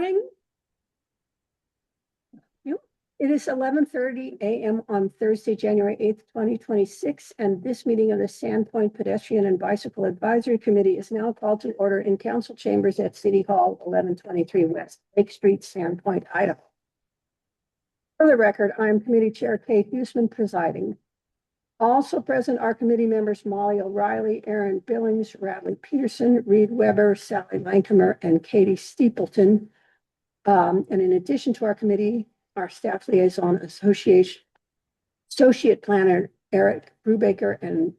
morning. It is 11:30 a.m. on Thursday, January 8th, 2026, and this meeting of the Sandpoint Pedestrian and Bicycle Advisory Committee is now called to order in council chambers at City Hall, 1123 West Lake Street, Sandpoint, Idaho. For the record, I am Committee Chair Kate Huseman presiding. Also present are committee members Molly O'Reilly, Aaron Billings, Radley Peterson, Reed Weber, Sally Lankamer, and Katie Steepleton. And in addition to our committee, our staff liaison associate planner Eric Brubaker and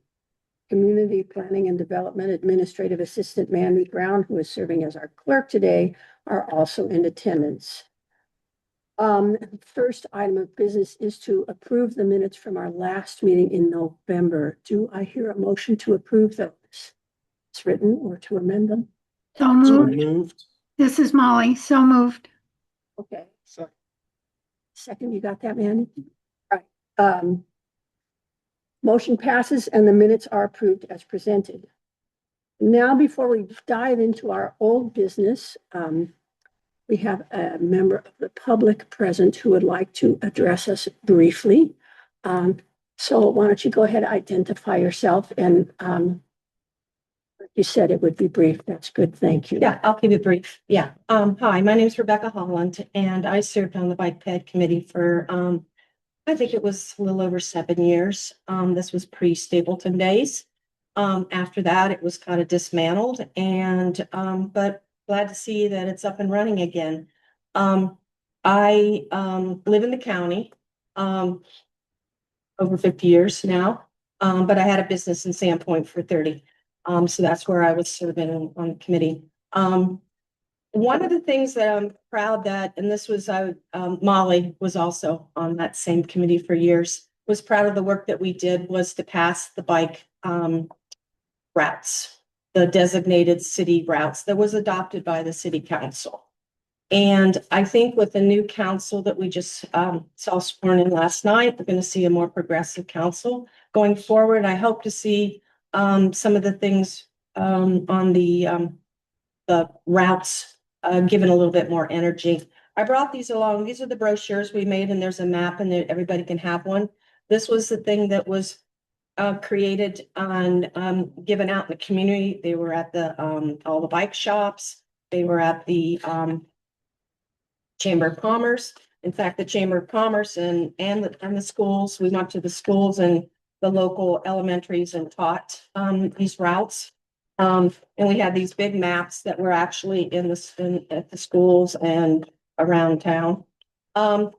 community planning and development administrative assistant Mandy Brown, who is serving as our clerk today, are also in attendance. First item of business is to approve the minutes from our last meeting in November. Do I hear a motion to approve those? It's written or to amend them? So moved. This is Molly. So moved. Okay. Second, you got that, Mandy? All right. Motion passes and the minutes are approved as presented. Now, before we dive into our old business, we have a member of the public present who would like to address us briefly. So why don't you go ahead, identify yourself, and you said it would be brief. That's good. Thank you. Yeah, I'll keep it brief. Yeah. Hi, my name is Rebecca Holland, and I served on the Bike Ped Committee for, I think it was a little over 7 years. This was pre-Stapleton days. After that, it was kind of dismantled, and but glad to see that it's up and running again. I live in the county over 50 years now, but I had a business in Sandpoint for 30. So that's where I was serving on the committee. One of the things that I'm proud that, and this was, Molly was also on that same committee for years, was proud of the work that we did was to pass the bike routes, the designated city routes that was adopted by the city council. And I think with the new council that we just saw sworn in last night, we're going to see a more progressive council going forward. I hope to see some of the things on the routes given a little bit more energy. I brought these along. These are the brochures we made, and there's a map, and everybody can have one. This was the thing that was created and given out in the community. They were at the all the bike shops. They were at the Chamber of Commerce. In fact, the Chamber of Commerce and the schools. We went to the schools and the local elementaries and taught these routes. And we had these big maps that were actually at the schools and around town. I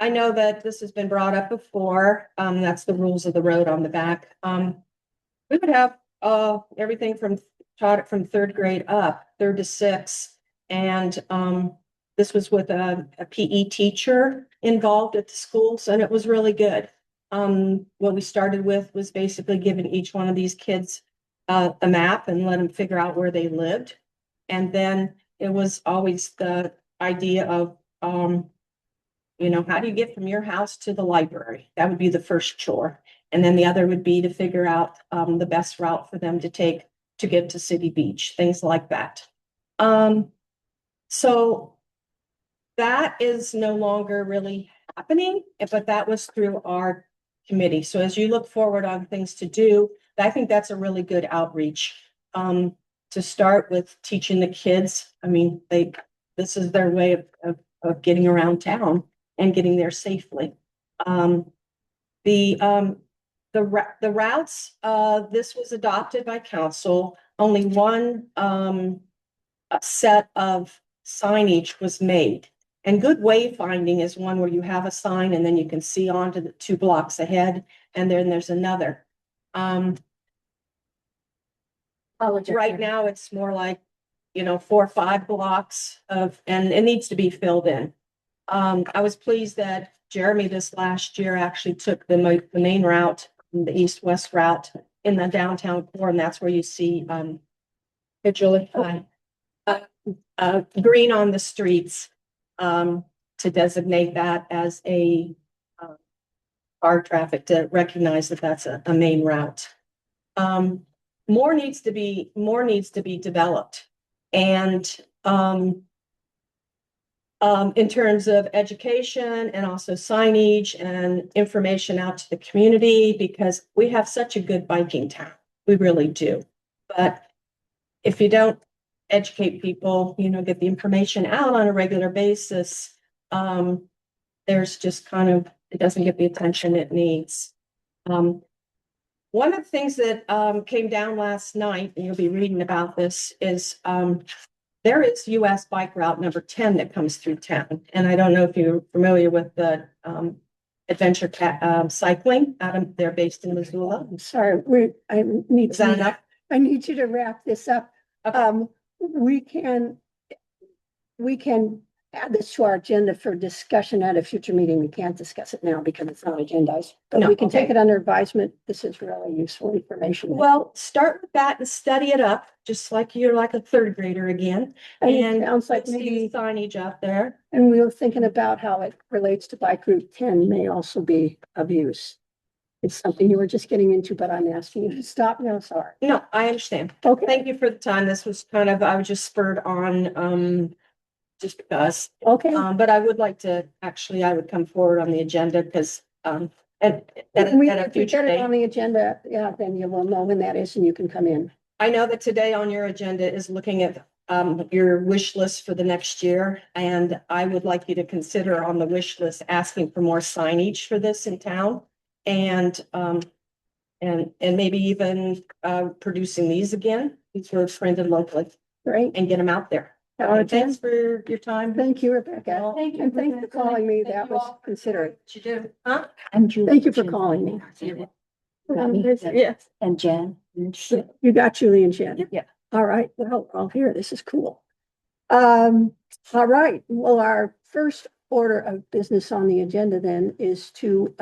know that this has been brought up before. That's the rules of the road on the back. We would have everything taught it from 3rd grade up, 3rd to 6th. And this was with a PE teacher involved at the schools, and it was really good. What we started with was basically giving each one of these kids a map and let them figure out where they lived. And then it was always the idea of, how do you get from your house to the library? That would be the first chore. And then the other would be to figure out the best route for them to take to get to City Beach, things like that. So that is no longer really happening, but that was through our committee. So as you look forward on things to do, I think that's a really good outreach to start with teaching the kids. I mean, this is their way of getting around town and getting there safely. The routes, this was adopted by council. Only one set of signage was made. And good wayfinding is one where you have a sign and then you can see onto the 2 blocks ahead, and then there's another. Right now it's more like, 4 or 5 blocks and it needs to be filled in. I was pleased that Jeremy this last year actually took the main route, the east-west route in the downtown core, and that's where you see green on the streets. To designate that as a car traffic, to recognize that that's a main route. more needs to be developed. And, in terms of education and also signage and information out to the community, because we have such a good biking town. We really do. But if you don't educate people, get the information out on a regular basis, there's just it doesn't get the attention it needs. One of the things that came down last night, and you'll be reading about this, is there is US bike route number 10 that comes through town. And I don't know if you're familiar with the adventure cycling out of, they're based in Missoula. I'm sorry, I need Is that enough? I need you to wrap this up. Okay. We can add this to our agenda for discussion at a future meeting. We can't discuss it now because it's not agendized, but No, we can take okay. it under advisement. This is really useful information. Well, start with that and study it up, just like you're like a third grader again. And it And sounds like let's see maybe, the signage up there. and we were thinking about how it relates to bike route 10 may also be of use. It's something you were just getting into, but I'm asking you to stop now. Sorry. No, I understand. Okay. Thank you for the time. This was I was just spurred on, just because. Okay. But I would like to, actually, I would come forward on the agenda because, at If a we future get it on date. the agenda, yeah, then you will know when that is and you can come in. I know that today on your agenda is looking at, your wish list for the next year. And I would like you to consider on the wish list, asking for more signage for this in town. And maybe even, producing these again. These were printed locally Great. and get them out there. Okay, Thanks for your time. Thank you, Rebecca. Thank you. And thanks for calling me. That was considerate. You do, huh? And Julie. Thank you for calling me. Yes. And Jen. You got Julie and Jen. Yeah. All right. Well, I'll hear. This is cool. All right. Well, our first order of business on the agenda then is to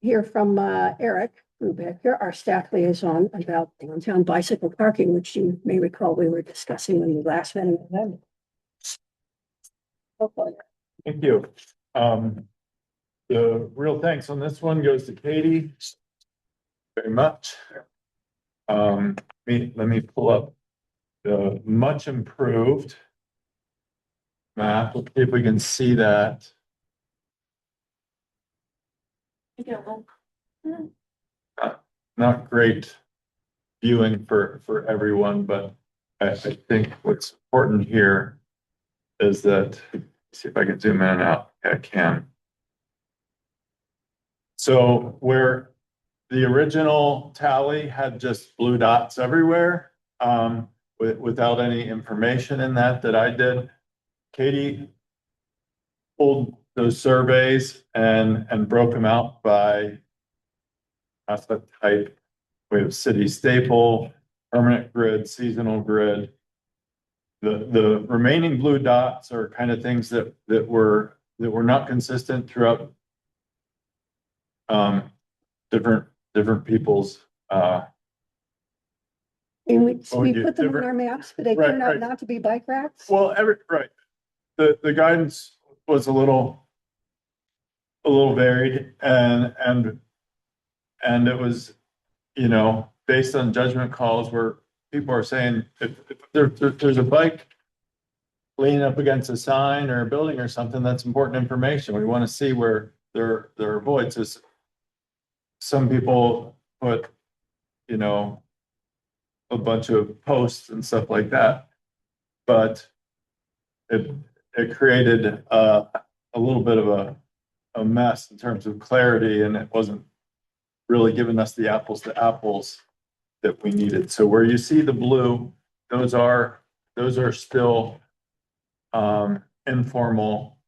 hear from Eric Brubeck, our staff liaison, about downtown bicycle parking, which you may recall we were discussing when we last met in November. Okay. Thank you. The real thanks on this one goes to Katie. Very much. Let me pull up the much improved map. Let's see if we can see that. Not great viewing for everyone, but I think what's important here is that, see if I can zoom in and out. Yeah, I can. So where the original tally had just blue dots everywhere, without any information in that I did, Katie pulled those surveys and broke them out by asset type. We have city staple, permanent grid, seasonal grid. The remaining blue dots are kind of things that were not consistent throughout different people's And we yeah, put them on our maps, but they Right, turned out right. not to be bike racks. well, right. The guidance was a little varied and it was, based on judgment calls where people are saying if there's a bike leaning up against a sign or a building or something, that's important information. We want to see where there are voids. Is some people put, a bunch of posts and stuff like that, but it created a little bit of a mess in terms of clarity, and it wasn't really giving us the apples to apples that we needed. So where you see the blue, those are still informal.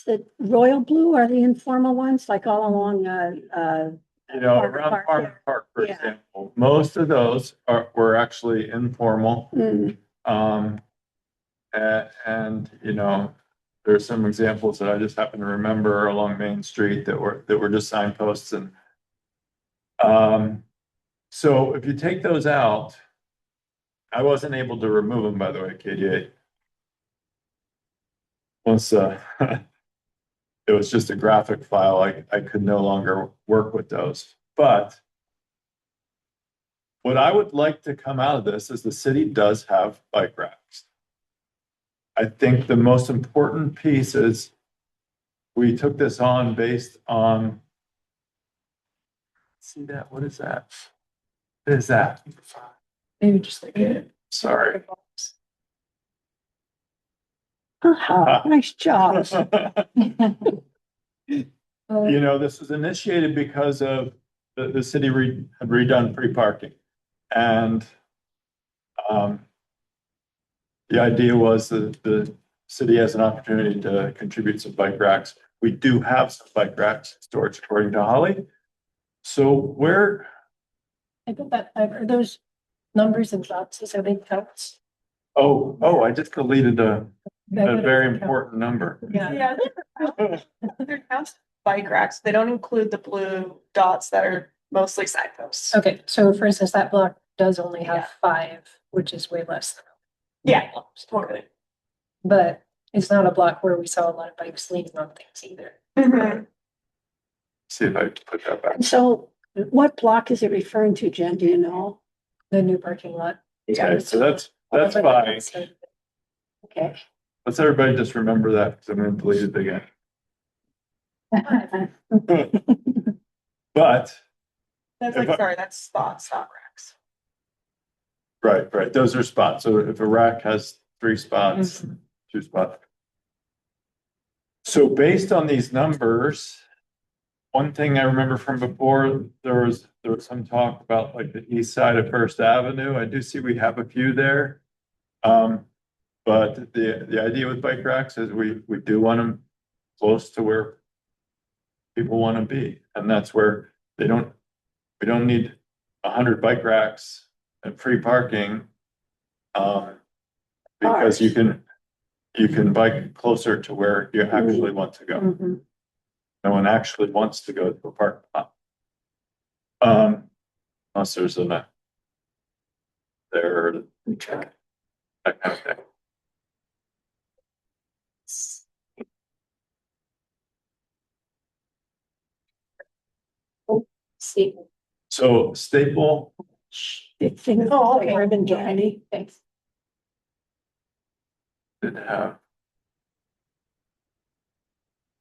The royal blue are the informal ones, like all along, Around Park, Farm Park, for Yeah. example, most of those were actually informal. mm, And there's some examples that I just happen to remember along Main Street that were just signposts. And so if you take those out, I wasn't able to remove them, by the way, KDA. Once it was just a graphic file, I could no longer work with those. But what I would like to come out of this is the city does have bike racks. I think the most important piece is we took this on based on. See that? What is that? What is that? Maybe just like it. Sorry. Nice job. You know, this was initiated because of the city had redone free parking. And the idea was that the city has an opportunity to contribute some bike racks. We do have some bike racks in storage according to Holly. So where, I bet that, are those numbers and boxes, are they counts? I just deleted a very important number. Yeah. They're counts bike racks. They don't include the blue dots that are mostly signposts. Okay, so for instance, that block does only have Yeah. 5, which is way less than. Yeah, totally. But it's not a block where we saw a lot of bikes leaning on things either. Mhm. See if I can put that back. And so what block is it referring to, Jen? Do you know? The new parking lot. Okay, so that's fine. Okay. Let's everybody just remember that because I'm gonna delete it again. But, That's If like, I- sorry, that's spots, not racks. right, those are spots. So if a rack has 3 spots, 2 spots. So based on these numbers, one thing I remember from before, there was some talk about like the east side of First Avenue. I do see we have a few there. But the idea with bike racks is we do want them close to where people want to be. And that's where we don't need 100 bike racks and free parking. Because you can bike closer to where you actually want to go. Mhm. No one actually wants to go to a parking lot. Unless there's there, that kind of thing. See. So Staple, Big thing. Oh, okay. Ribbon candy. Thanks. did have,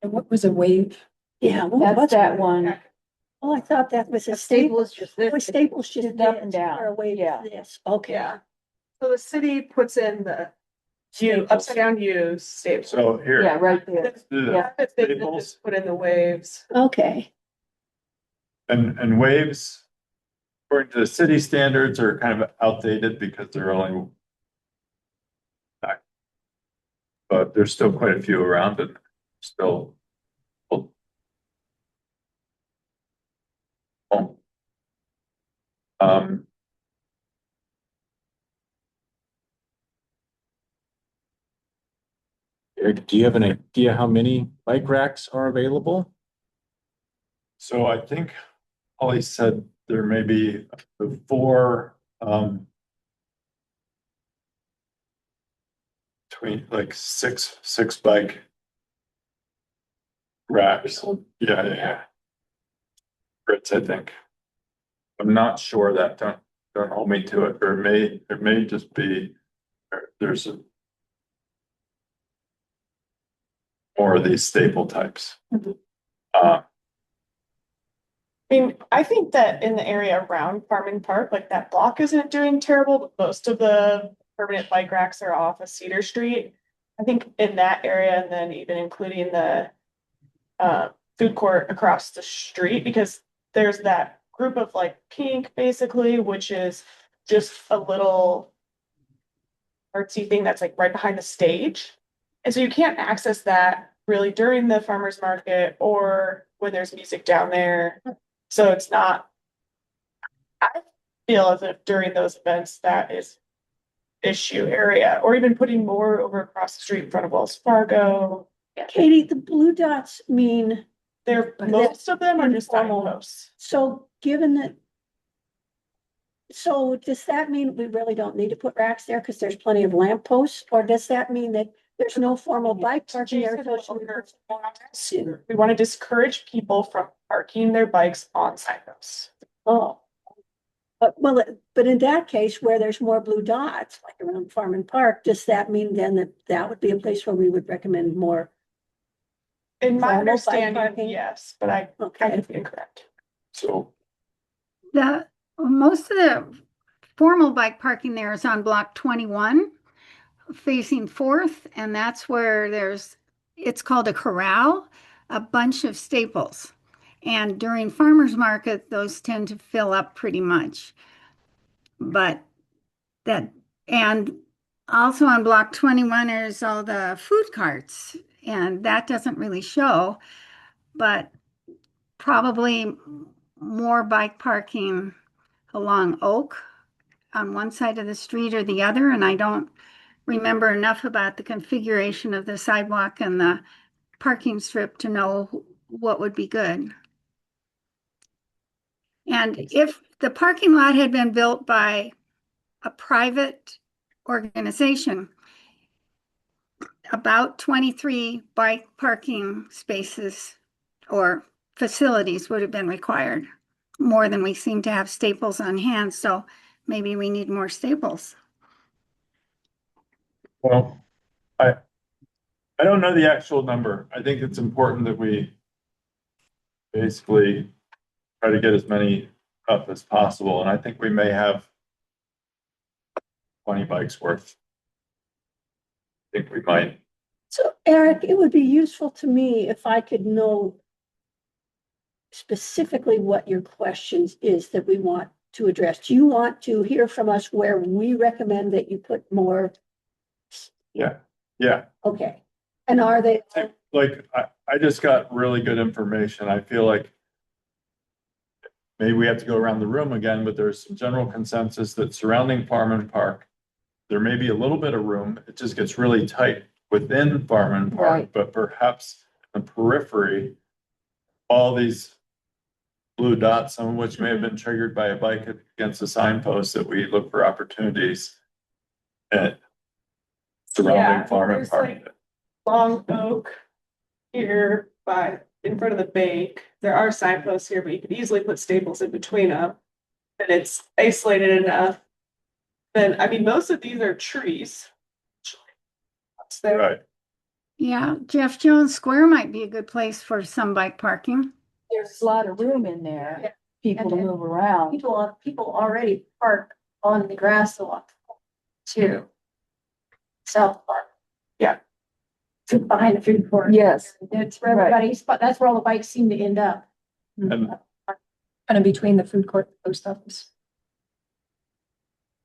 And what was a wave? Yeah. That's that one. Oh, I thought that was a A staple staple. is just this. Staples just Just up and this, down. or a wave Yeah. is this. Okay. Yeah. So the city puts in the U, Staples. upside down U, staples. so here. Yeah, right there. Let's do Yeah, that. if they Staples. just put in the waves. Okay. And waves, according to the city standards, are kind of outdated because they're only. But there's still quite a few around and still. Um. Eric, do you have an idea how many bike racks are available? So I think Holly said there may be 4, between like six bike racks. Yeah. Brits, I think. I'm not sure that, don't hold me to it, or it may just be, there's more of these staple types. I mean, I think that in the area around Farming Park, like that block isn't doing terrible, but most of the permanent bike racks are off of Cedar Street. I think in that area, and then even including the food court across the street, because there's that group of like pink basically, which is just a little artsy thing that's like right behind the stage. And so you can't access that really during the farmer's market or when there's music down there. So it's not, I feel as if during those events that is issue area, or even putting more over across the street in front of Wells Fargo. Katie, the blue dots mean, Most of them are just Informal. signposts. so given that. So does that mean we really don't need to put racks there because there's plenty of lamp posts, or does that mean that there's no formal bike parking there? We want to discourage people from parking their bikes on signposts. Oh, But in that case, where there's more blue dots, like around Farm and Park, does that mean then that that would be a place where we would recommend more? In my Formal bike understanding, parking? yes, but I Okay, could be incorrect. So, Most of the formal bike parking there is on block 21 facing Fourth, and that's where it's called a corral, a bunch of staples. And during farmers market, those tend to fill up pretty much. But and also on block 21 is all the food carts, and that doesn't really show, but probably more bike parking along Oak on one side of the street or the other, and I don't remember enough about the configuration of the sidewalk and the parking strip to know what would be good. And if the parking lot had been built by a private organization, about 23 bike parking spaces or facilities would have been required, more than we seem to have staples on hand, so maybe we need more staples. well, I don't know the actual number. I think it's important that we basically try to get as many up as possible, and I think we may have 20 bikes worth. I think we might. so Eric, it would be useful to me if I could know specifically what your questions is that we want to address. Do you want to hear from us where we recommend that you put more? Yeah, Okay, and are they? like, I just got really good information. I feel like maybe we have to go around the room again, but there's some general consensus that surrounding Farm and Park, there may be a little bit of room. It just gets really tight within Farm and Park, Right. but perhaps in the periphery, all these blue dots, some of which may have been triggered by a bike against a signpost, that we look for opportunities at surrounding Yeah, Farm and there's Park. like Long Oak here in front of the bank. There are signposts here, but you could easily put staples in between them. And it's isolated enough. Then, I mean, most of these are trees. So, Right, Yeah, Jeff Jones Square might be a good place for some bike parking. There's a lot of room in there, people to And- move around. People already park on the grass lot too. South Park. Yeah. Behind the food court. Yes. It's where everybody's, but that's where all the bikes seem to end up. and Kind of between the food court and post office.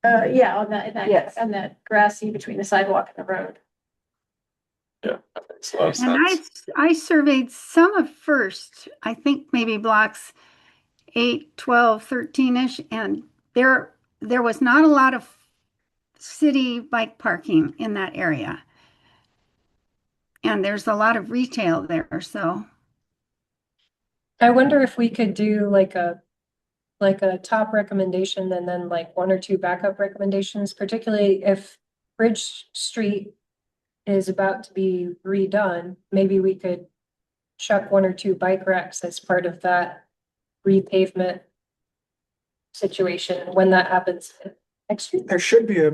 Yeah, on that, Yes. on that grassy between the sidewalk and the road. yeah, that makes a lot of And sense. I surveyed some of First, I think maybe blocks 8, 12, 13-ish, and there was not a lot of city bike parking in that area. And there's a lot of retail there, so. I wonder if we could do like a top recommendation and then like one or two backup recommendations, particularly if Bridge Street is about to be redone, maybe we could chuck one or two bike racks as part of that repavement situation when that happens next year. There should be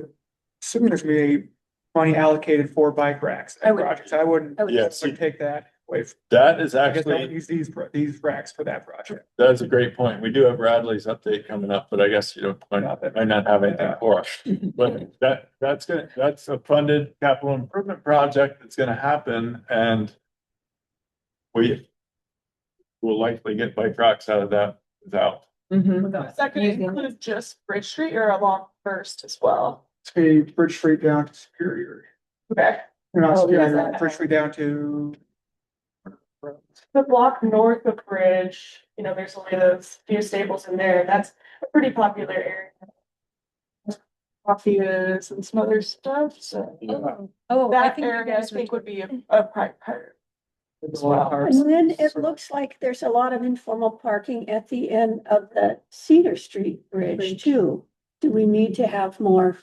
assuming there's gonna be money allocated for bike racks I and would- projects. I wouldn't Yes. take that away. That is I guess I would actually, use these racks for that project. that's a great point. We do have Bradley's update coming up, but I guess you don't, might not have anything for us. But that's a funded capital improvement project that's gonna happen, and we will likely get bike racks out of that without. is that gonna include just Bridge Street or along First as well? It's a Bridge Street down to Superior. Okay. You're not Oh, Superior, yeah. Bridge Street down to. The block north of Bridge, there's only those few staples in there. That's a pretty popular area. Coffee is and some other stuff, so. Oh, I That think you area, I guys think, were would be a private part. Well. And then it looks like there's a lot of informal parking at the end of the Cedar Street Bridge too. Do we need to have more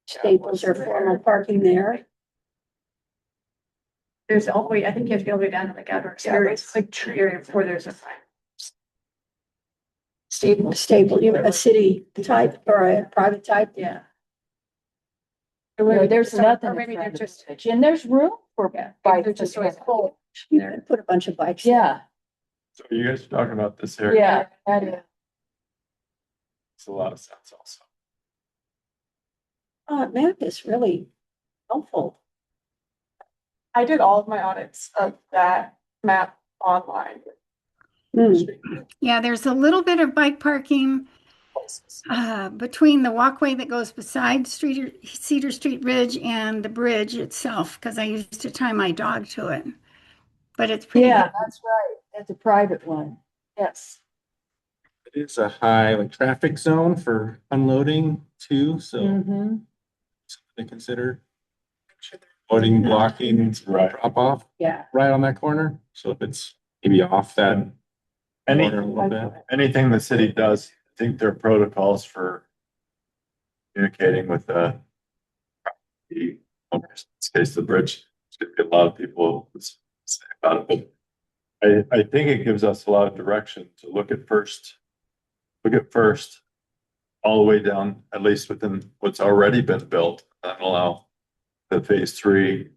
staples or formal parking there? There's all the way, I think you have to go all the way down to the outdoor Yeah, it's like tree area before there's a sign. Stable, you know, a city type or a private type? Yeah. Or There's or nothing. maybe they're just, And there's room for yeah, bikes. they're just always full. You can put a bunch of bikes. Yeah, So you guys are talking about this area. yeah, that is. It's a lot of sense also. Map is really helpful. I did all of my audits of that map online. Hmm. Yeah, there's a little bit of bike parking between the walkway that goes beside Cedar Street Ridge and the bridge itself, because I used to tie my dog to it. But it's pretty. Yeah, that's right. That's a private one. Yes. It is a high like traffic zone for unloading too, so Mhm. something to consider. Loading, blocking, Right. drop off Yeah. right on that corner. So if it's maybe off that Any, corner a little bit. anything the city does, I think there are protocols for communicating with the owners, in this case, the bridge. There's gonna be a lot of people who say about it, but I think it gives us a lot of direction to look at first, all the way down, at least within what's already been built, and allow the phase 3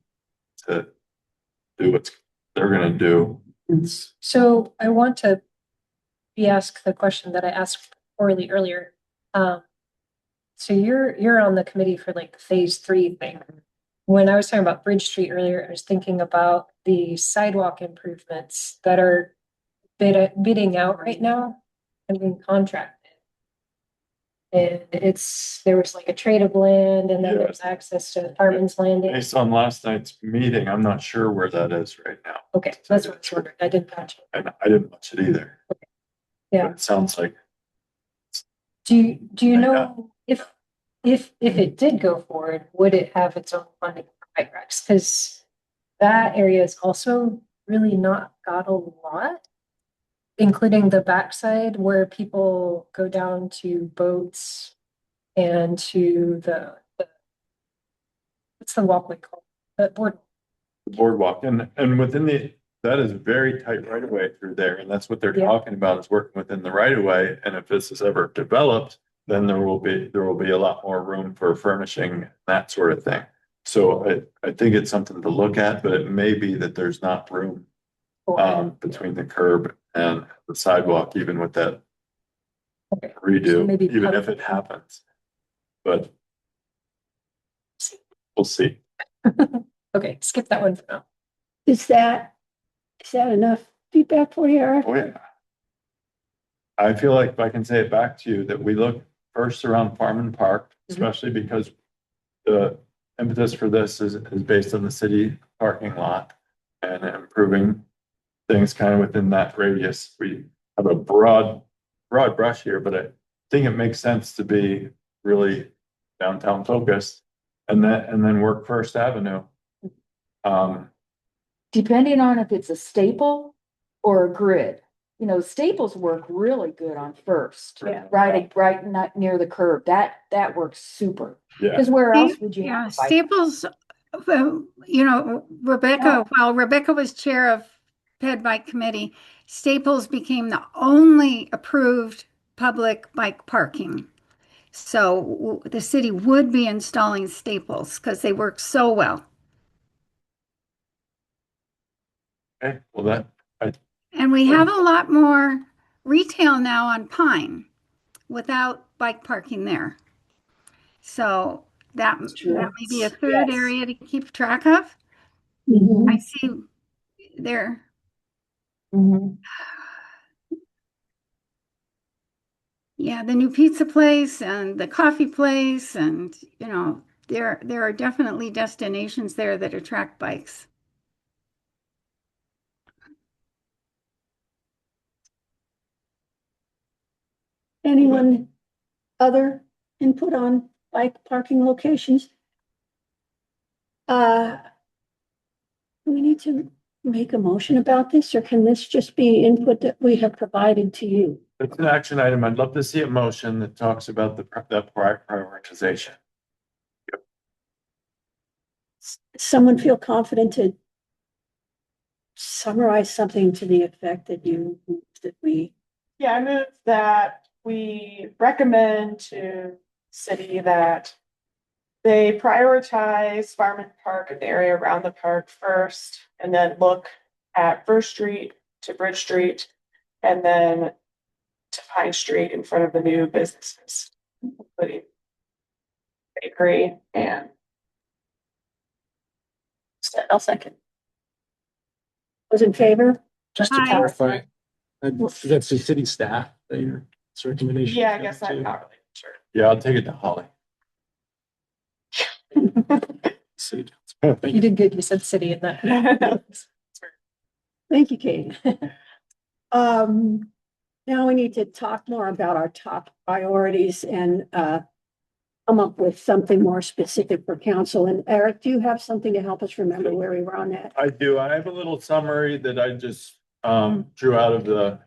to do what they're gonna do. So I want to be asked the question that I asked Orly earlier. So you're on the committee for like the phase 3 thing. When I was talking about Bridge Street earlier, I was thinking about the sidewalk improvements that are bidding out right now and being contracted. And there was like a trade of land and then there's access to Fireman's Landing. Based on last night's meeting, I'm not sure where that is right now, Okay, that's what I was wondering. I didn't catch it. and I didn't watch it either. Yeah. But it sounds like, Do you Yeah. know if it did go forward, would it have its own funding for bike racks? Because that area is also really not got a lot, including the backside where people go down to boats and to the what's the walkway called? The board. boardwalk, and within that is very tight right of way through there, and that's what they're Yeah. talking about, is working within the right of way, and if this is ever developed, then there will be a lot more room for furnishing, that sort of thing. So I think it's something to look at, but it may be that there's not room between the curb and the sidewalk, even with that Okay. So redo, maybe even if it happens. But we'll see. Okay, skip that one for now. Is that enough feedback for you, Eric? Oh, yeah. I feel like if I can say it back to you, that we look first around Farm and Park, especially because the impetus for this is based on the city parking lot and improving things kind of within that radius. We have a broad brush here, but I think it makes sense to be really downtown focused and then work First Avenue. Depending on if it's a staple or a grid. You know, staples work really good on First. Yeah. Right not near the curb. That works super. Yeah, Because where else would you Yeah, have a bike? Staples, you know, while Rebecca was chair of Ped Bike Committee, Staples became the only approved public bike parking. So the city would be installing Staples because they work so well. okay, well And we have a lot more retail now on Pine without bike parking there. So that may be a third Yes. area to keep track of. Mhm. I see there. Mhm. Yeah, the new pizza place and the coffee place, and you know, there are definitely destinations there that attract bikes. Anyone other input on bike parking locations? Do we need to make a motion about this, or can this just be input that we have provided to you? it's an action item. I'd love to see a motion that talks about that prioritization. Someone feel confident to summarize something to the effect that we, Yeah, I move that we recommend to city that they prioritize Farm and Park and the area around the park first, and then look at First Street to Bridge Street, and then to Pine Street in front of the new businesses, including bakery and. I'll second. Was in favor? Just to Aye. clarify, that's the city staff, your recommendation. Yeah, I guess I'm not really sure. Yeah, I'll take it to Holly. You did good. You said city in that. Thank you, Katie. Now we need to talk more about our top priorities and come up with something more specific for council. And Eric, do you have something to help us remember where we were on that? I do. I have a little summary that I just drew out of the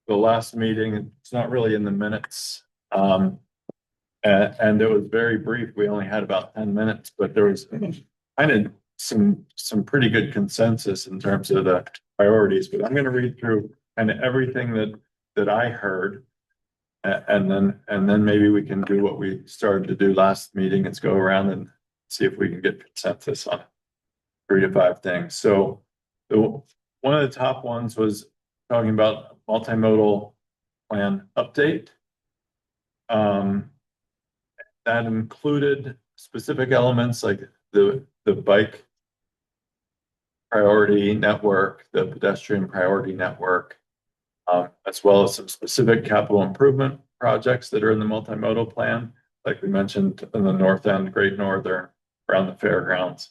last meeting. It's not really in the minutes. And it was very brief. We only had about 10 minutes, but there was kind of some pretty good consensus in terms of the priorities. But I'm going to read through kind of everything that I heard. And then maybe we can do what we started to do last meeting, is go around and see if we can get consensus on 3 to 5 things. So one of the top ones was talking about multimodal plan update. That included specific elements like the bike priority network, the pedestrian priority network, as well as some specific capital improvement projects that are in the multimodal plan, like we mentioned in the north end, Great Northern, around the fairgrounds.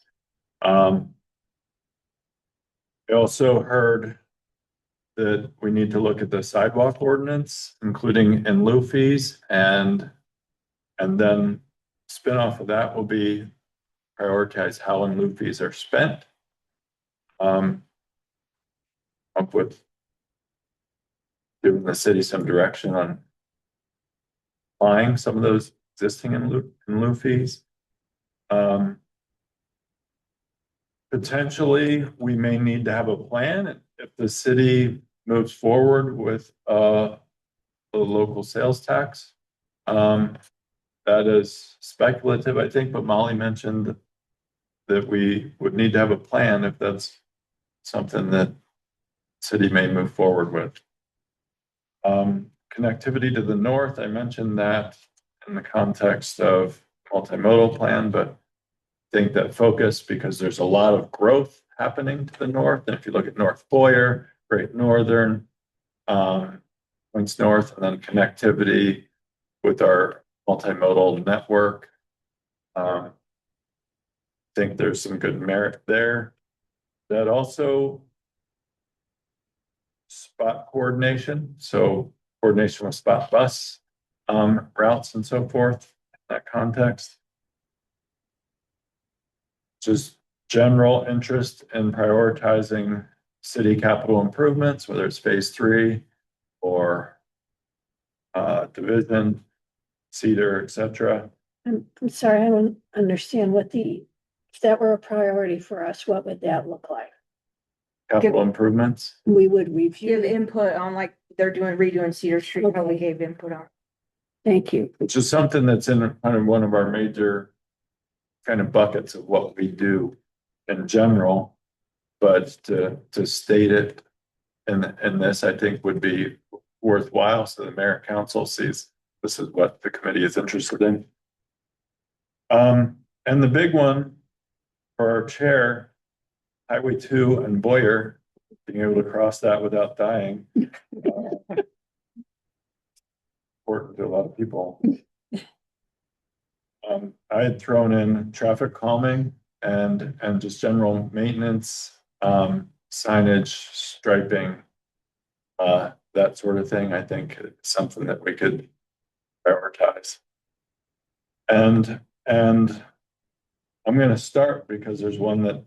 We also heard that we need to look at the sidewalk ordinance, including in lieu fees, and then spin off of that will be prioritize how in lieu fees are spent. Up with giving the city some direction on applying some of those existing in lieu fees. Potentially, we may need to have a plan if the city moves forward with a local sales tax. That is speculative, I think, but Molly mentioned that we would need to have a plan if that's something that city may move forward with. Connectivity to the north, I mentioned that in the context of multimodal plan, but I think that focus, because there's a lot of growth happening to the north. And if you look at North Boyer, Great Northern, points north, and then connectivity with our multimodal network. I think there's some good merit there. That also spot coordination, so coordination with spot bus routes and so forth in that context. Just general interest in prioritizing city capital improvements, whether it's phase 3 or division, Cedar, etc. I'm sorry, I don't understand if that were a priority for us, what would that look like? Capital improvements. We would Give review. input on like they're redoing Cedar Street, how we gave input on. Thank you. Which is something that's in kind of one of our major kind of buckets of what we do in general. But to state it in this, I think would be worthwhile, so the mayor and council sees this is what the committee is interested in. And the big one for our chair, Highway 2 and Boyer, being able to cross that without dying. Important to a lot of people. I had thrown in traffic calming and just general maintenance, signage, striping, that sort of thing. I think it's something that we could prioritize. And I'm going to start because there's one that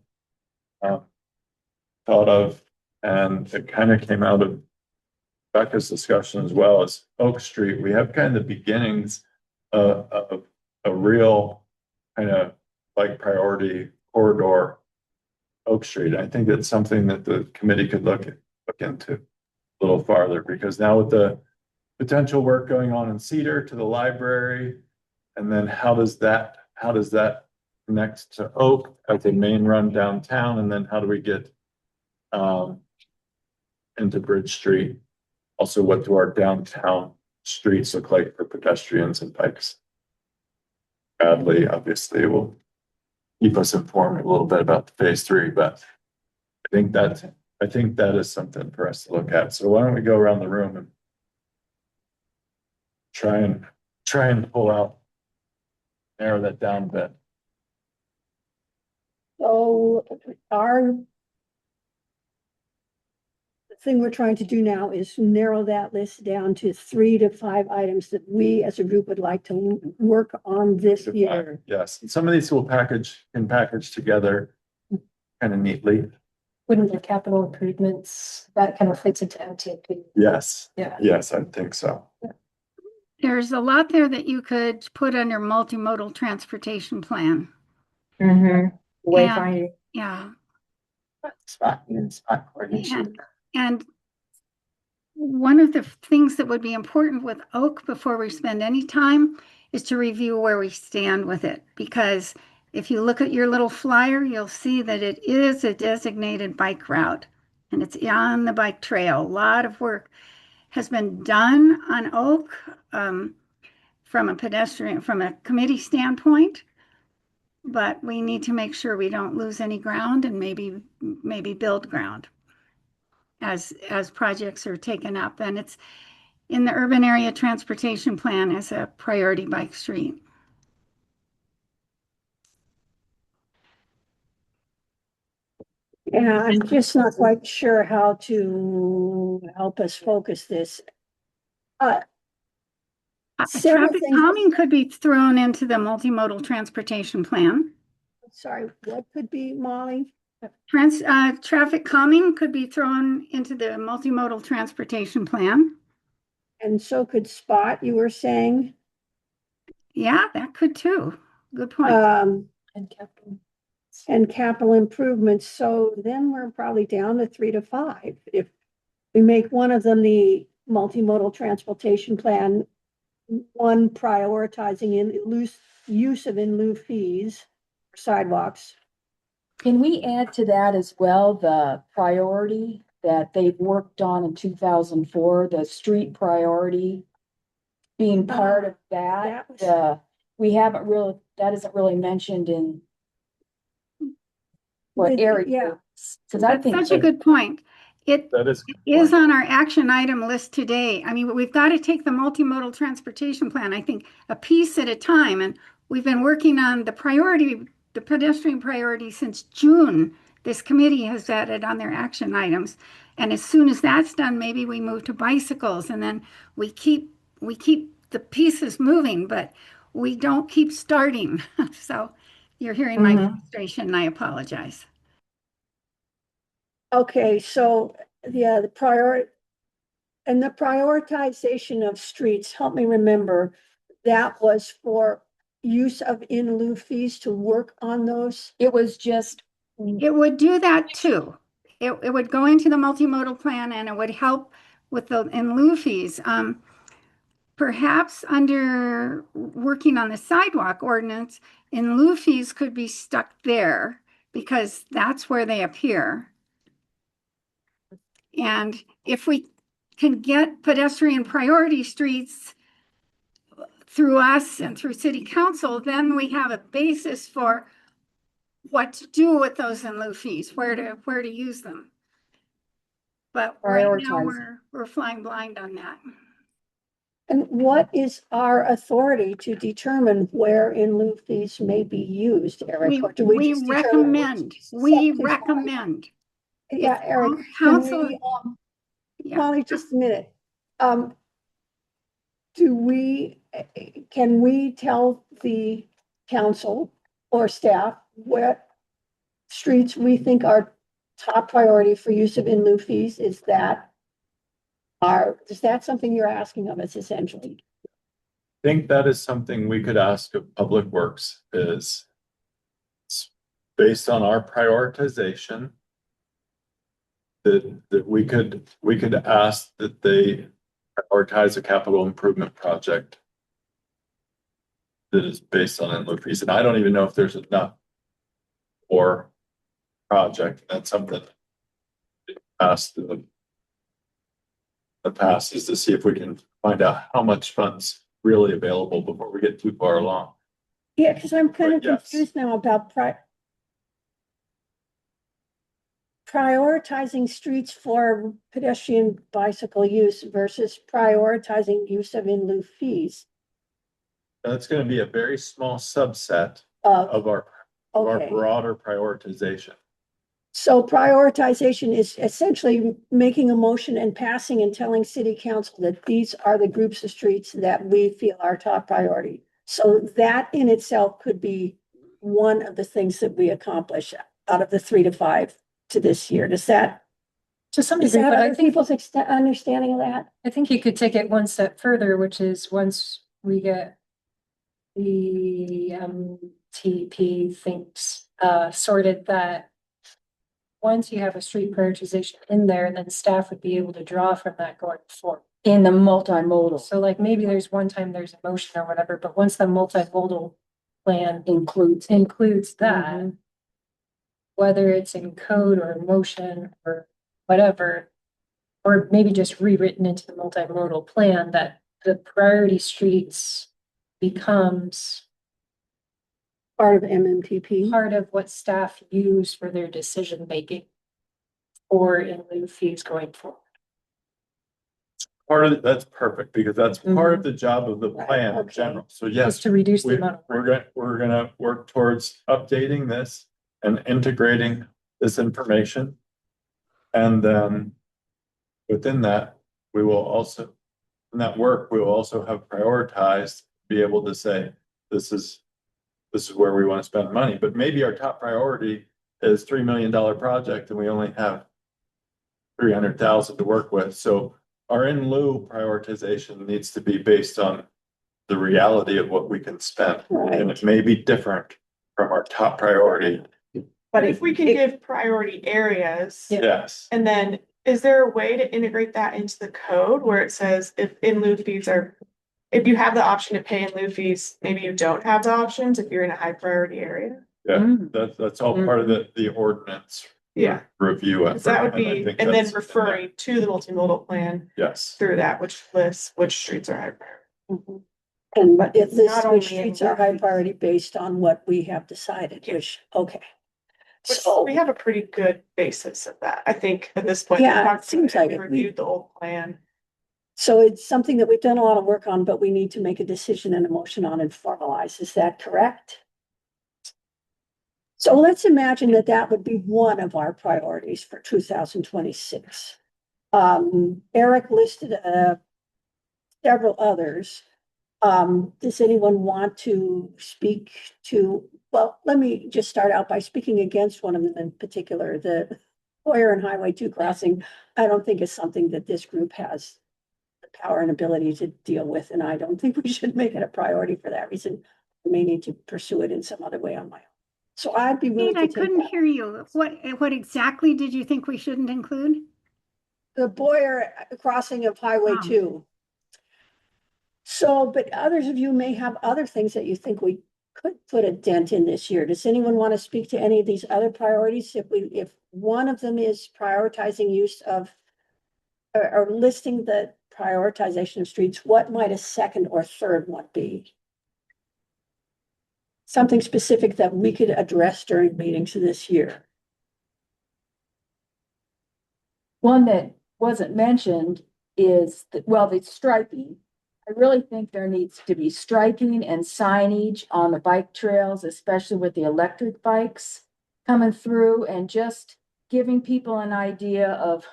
thought of, and it kind of came out of Becca's discussion as well, as Oak Street. We have kind of the beginnings of a real kind of like priority corridor, Oak Street. I think that's something that the committee could look into a little farther, because now with the potential work going on in Cedar to the library. And then how does that connect to Oak as a main run downtown? And then how do we get into Bridge Street? Also, what do our downtown streets look like for pedestrians and bikes? Bradley, obviously, will keep us informed a little bit about the phase 3, but I think that is something for us to look at. So why don't we go around the room and try and narrow that down a bit. So the thing we're trying to do now is narrow that list down to 3 to 5 items that we as a group would like to work on this year. Yes, and some of these can package together kind of neatly. Wouldn't the capital improvements, that kind of fits into MTP? Yes. Yeah. Yes, I think so. There's a lot there that you could put under multimodal transportation plan. Mm-hmm. Wayfinding. Yeah. Spot coordination. And one of the things that would be important with Oak before we spend any time is to review where we stand with it. Because if you look at your little flyer, you'll see that it is a designated bike route and it's on the bike trail. A lot of work has been done on Oak from a committee standpoint, but we need to make sure we don't lose any ground and maybe build ground as projects are taken up. And it's in the urban area transportation plan as a priority bike street. Yeah, I'm just not quite sure how to help us focus this. Several Traffic things- calming could be thrown into the multimodal transportation plan. Sorry, what could be, Molly? Traffic calming could be thrown into the multimodal transportation plan. And so could Spot, you were saying? Yeah, that could too. Good point. And capital. And capital improvements. So then we're probably down to 3 to 5. If we make one of them the multimodal transportation plan, one prioritizing use of in lieu fees for sidewalks. Can we add to that as well, the priority that they've worked on in 2004, the street priority being part of that? That isn't really mentioned in what area? Yeah. Because I That's think such a good point. It That is. is on our action item list today. I mean, we've got to take the multimodal transportation plan, I think, a piece at a time. And we've been working on the pedestrian priority since June. This committee has added on their action items. And as soon as that's done, maybe we move to bicycles and then we keep the pieces moving, but we don't keep starting. So you're hearing my frustration and I apologize. Okay, so yeah, the prioritization of streets, help me remember, that was for use of in lieu fees to work on those. it was just, It would do that too. It would go into the multimodal plan and it would help with the in lieu fees. Perhaps under working on the sidewalk ordinance, in lieu fees could be stuck there because that's where they appear. And if we can get pedestrian priority streets through us and through city council, then we have a basis for what to do with those in lieu fees, where to use them. But right now Prioritize. we're flying blind on that. And what is our authority to determine where in lieu fees may be used, Eric? Or do we just determine We which- recommend. Yeah, If Eric, council- can Molly, just a minute. Can we tell the council or staff what streets we think are top priority for use of in lieu fees? Is that something you're asking of us essentially? I think that is something we could ask of Public Works is based on our prioritization that we could ask that they prioritize a capital improvement project that is based on in lieu fees, and I don't even know if there's enough for project. That's something past the past is to see if we can find out how much funds really available before we get too far along. Yeah, because I'm kind of But yes. confused now about prioritizing streets for pedestrian bicycle use versus prioritizing use of in lieu fees. That's gonna be a very small subset Of, of our okay, broader prioritization. so prioritization is essentially making a motion and passing and telling city council that these are the groups of streets that we feel are top priority. So that in itself could be one of the things that we accomplish out of the 3 to 5 to this year. Does that, To some is degree, that but I other think, people's understanding of that? I think you could take it one step further, which is once we get the TP things sorted, that once you have a street prioritization in there, then staff would be able to draw from that going forward. In the multimodal So like maybe there's one time there's a motion or whatever, but once the multimodal plan includes. includes that, Mhm. whether it's in code or motion or whatever, or maybe just rewritten into the multimodal plan, that the priority streets becomes Part of MMTP. part of what staff use for their decision making or in lieu fees going forward. That's perfect, because that's part of the job of the Right, plan in okay. general. So Just yes, to reduce the amount of work. we're gonna work towards updating this and integrating this information. And then within that, we will also, in that work, we will also have prioritized, be able to say, this is where we want to spend money, but maybe our top priority is $3 million project and we only have 300,000 to work with. So our in lieu prioritization needs to be based on the reality of what we can spend. And it Right. may be different from our top priority. But if we can give priority areas. Yes. And then is there a way to integrate that into the code where it says if in lieu fees are, if you have the option to pay in lieu fees, maybe you don't have the options if you're in a high priority area? Yeah, Mm. that's all part of the ordinance Yeah. review Cause that would effort, and I be, think and then that's- referring to the multimodal plan Yes, through that, which lists which streets are high priority. And But it lists not which only in streets are high lieu priority based on what we have decided, Yeah. which, okay. Which So, we have a pretty good basis of that, I think, at this point. Yeah, We talked it seems about like it. We reviewed the old plan. so it's something that we've done a lot of work on, but we need to make a decision and a motion on and formalize. Is that correct? So let's imagine that that would be one of our priorities for 2026. Eric listed several others. Does anyone want to speak to, well, let me just start out by speaking against one of them in particular, the Boyer and Highway 2 crossing. I don't think is something that this group has the power and ability to deal with, and I don't think we should make it a priority for that reason. We may need to pursue it in some other way on my own. So I'd be willing Kate, to I take couldn't that. hear you. What exactly did you think we shouldn't include? The Boyer crossing of Highway Oh. 2. So, but others of you may have other things that you think we could put a dent in this year. Does anyone want to speak to any of these other priorities? If one of them is prioritizing use of or listing the prioritization of streets, what might a second or third one be? Something specific that we could address during meetings this year. One that wasn't mentioned is, the striping. I really think there needs to be striping and signage on the bike trails, especially with the electric bikes coming through, and just giving people an idea of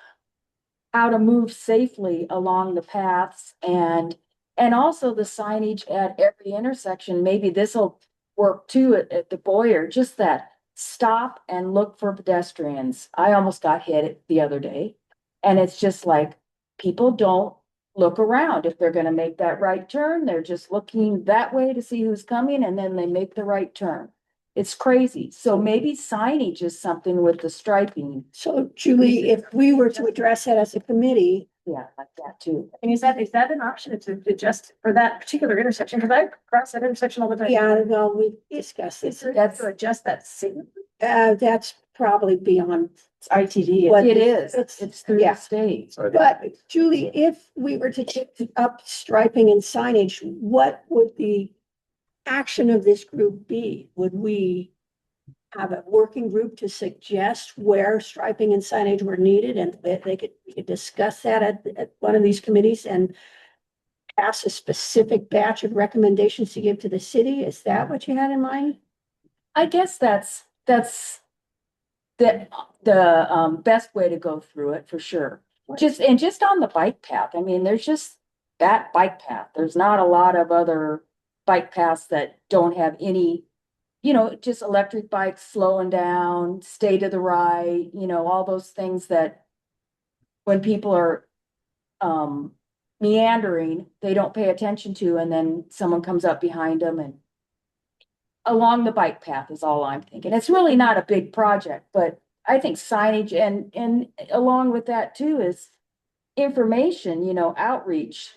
how to move safely along the paths, and also the signage at every intersection. Maybe this'll work too at the Boyer, just that stop and look for pedestrians. I almost got hit the other day. And it's just like, people don't look around. If they're gonna make that right turn, they're just looking that way to see who's coming, and then they make the right turn. It's crazy. So maybe signage is something with the striping. So Julie, if we were to address that as a committee, Yeah, like that too. And is that an option to adjust for that particular intersection? Because I cross that intersection all the time. Yeah, no, we discussed this. That's, To adjust that signal. That's probably beyond. it's ITD. What It is. it's- It's through yeah. the state. But Julie, if we were to take up striping and signage, what would the action of this group be? Would we have a working group to suggest where striping and signage were needed, and we could discuss that at one of these committees and pass a specific batch of recommendations to give to the city? Is that what you had in mind? I guess that's the best way to go through it for sure. Just on the bike path. I mean, there's just that bike path. There's not a lot of other bike paths that don't have any, just electric bikes slowing down, stay to the right, all those things that when people are meandering, they don't pay attention to, and then someone comes up behind them and along the bike path is all I'm thinking. It's really not a big project, but I think signage and along with that too is information, outreach.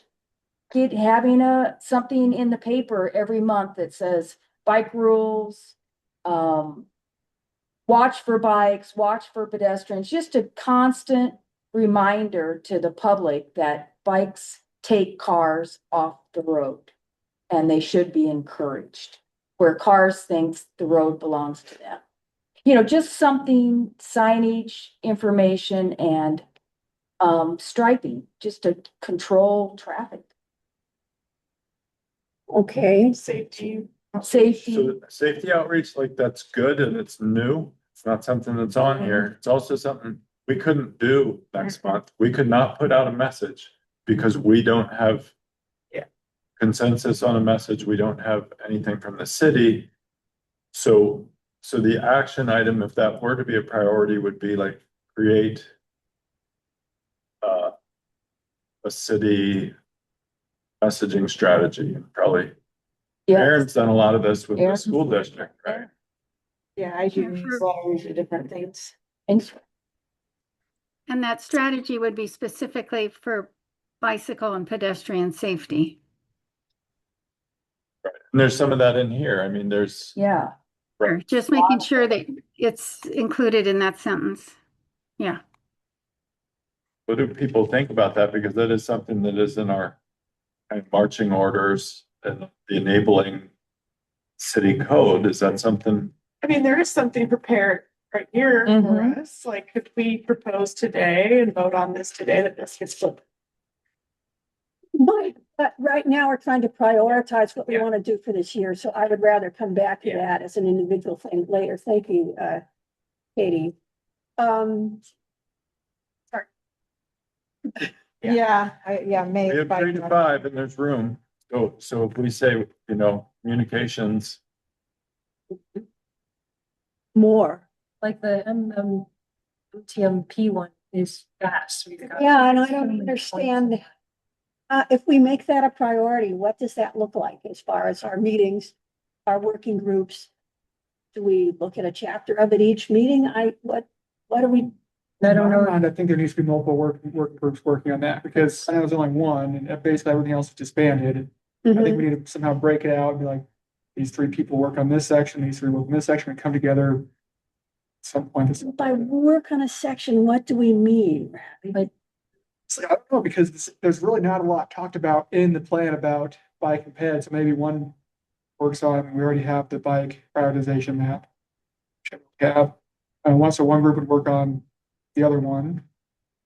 Having something in the paper every month that says bike rules, watch for bikes, watch for pedestrians, just a constant reminder to the public that bikes take cars off the road and they should be encouraged, where cars thinks the road belongs to them. Just something, signage, information, and striping, just to control traffic. Okay, Safety. Safety, So safety outreach, like that's good and it's new. It's not something that's on here. It's also something we couldn't do next month. We could not put out a message because we don't have consensus on a message. We don't have anything from the city. So the action item, if that were to be a priority, would be like create a city messaging strategy, and probably yeah, Aaron's done a lot of this with the Aaron. school district, right? Yeah, I do Yeah, newsletters or different things. and And that strategy would be specifically for bicycle and pedestrian safety. And there's some of that in here. I mean, there's. yeah. Or just making sure that it's included in that sentence. Yeah. What do people think about that? Because that is something that is in our kind of marching orders and the enabling city code. Is that something? I mean, there is something prepared right here for Mhm. us. Like, could we propose today and vote on this today that this gets flipped? but right now we're trying to prioritize what we Yeah. want to do for this year, so I would rather come back to Yeah. that as an individual thing later. Thank you, Katie. May. We have 3 to 5 and there's room. So if we say, communications, More. Like the TMP one is fast. We've got- Yeah, and I don't understand. If we make that a priority, what does that look like as far as our meetings, our working groups? Do we look at a chapter of it each meeting? What are we? I don't know. I think there needs to be multiple work groups working on that, because I know there's only one, and basically everything else is disbanded. I think we need to somehow break it out and be like, these 3 people work on this section, these 3 work on this section, and come together at some point. By work on a section, what do we mean? Like, It's like, I don't know, because there's really not a lot talked about in the plan about bike and ped, so maybe one works on, we already have the bike prioritization map. One group would work on the other one.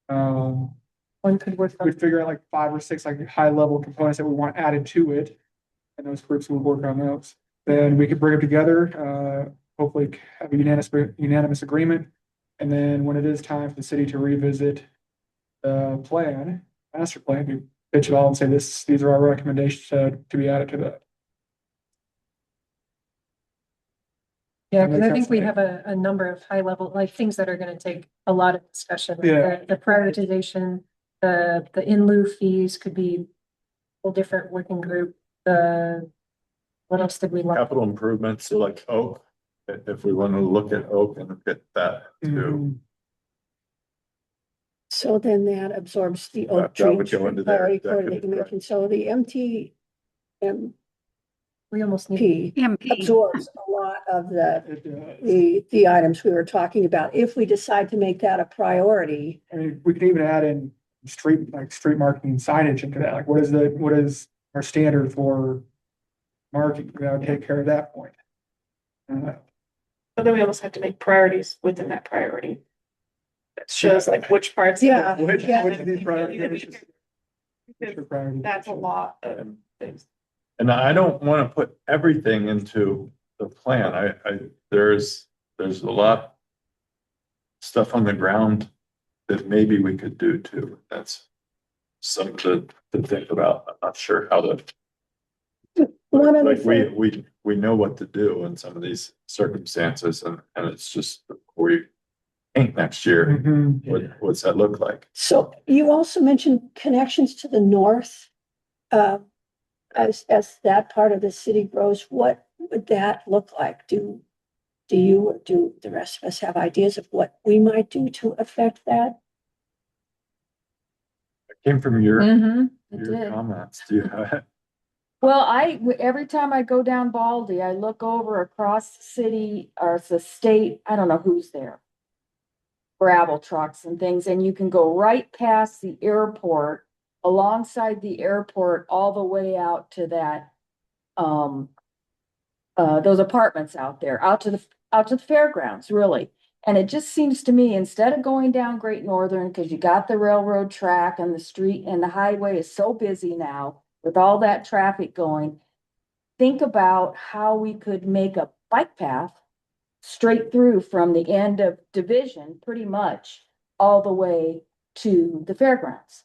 One could work on. We'd figure out like 5 or 6 like high level components that we want added to it. And those groups will work on those. Then we could bring them together, hopefully have a unanimous agreement. And then when it is time for the city to revisit the master plan, we pitch it all and say these are our recommendations to be added to that. Yeah, because I Makes think sense we to me. have a number of high level, like things that are gonna take a lot of discussion. Like Yeah. The prioritization, the in lieu fees could be a whole different working group. What else did we want? capital improvements like Oak, if we want to look at Oak and look at that too. So then that absorbs the That- Oak that Tree would go into there, priority that corridor could- that you mentioned. So the MTMP We almost need. MP. absorbs a lot of It does. the items we were talking about. If we decide to make that a priority, I mean, we could even add in street marking and signage into that. Like, what is our standard for marking? We gotta take care of that point. But then we almost have to make priorities within that priority. That shows like which parts. Yeah. Which Yeah. of these priorities? Which are priorities? That's a lot of things. And I don't want to put everything into the plan. There's a lot stuff on the ground that maybe we could do too. That's something to think about. I'm not sure how to, one of the like, we know what to do in some of these circumstances, and it's just, we paint next year. Mhm. What's that look like? So you also mentioned connections to the north. As that part of the city grows, what would that look like? Do the rest of us have ideas of what we might do to affect that? It came from your Mm-hmm, it your did. comments. Do you have? Well, every time I go down Baldy, I look over across the city or the state, I don't know who's there. Gravel trucks and things, and you can go right past the airport, alongside the airport, all the way out to that, those apartments out there, out to the fairgrounds, really. And it just seems to me, instead of going down Great Northern, because you got the railroad track and the street and the highway is so busy now with all that traffic going, think about how we could make a bike path straight through from the end of Division, pretty much all the way to the fairgrounds.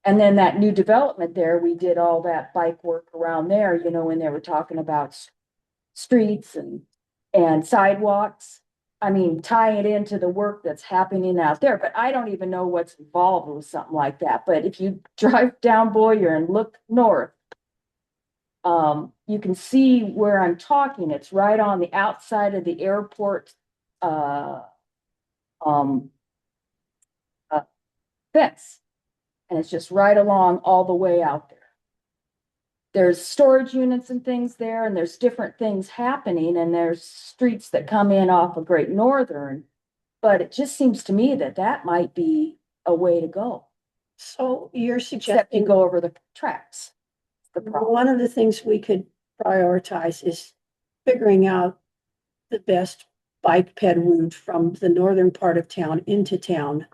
And then that new development there, we did all that bike work around there, when they were talking about streets and sidewalks. I mean, tie it into the work that's happening out there, but I don't even know what's involved with something like that. But if you drive down Boyer and look north, you can see where I'm talking. It's right on the outside of the airport, fence. And it's just right along all the way out there. There's storage units and things there, and there's different things happening, and there's streets that come in off of Great Northern. But it just seems to me that might be a way to go, So you're except you suggesting go over the tracks. The problem. one of the things we could prioritize is figuring out the best bike ped route from the northern part of town into town.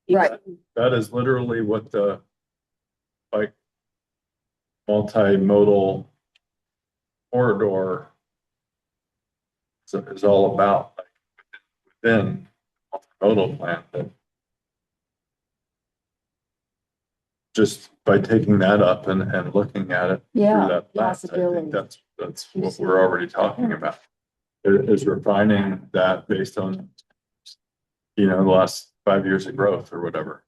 Right. That is literally what the like multimodal corridor is all about, like, within multimodal plan. That just by taking that up and looking at it through Yeah, that lens, I possibility. think that's what we're already talking about. Is refining that based on, the last 5 years of growth or whatever.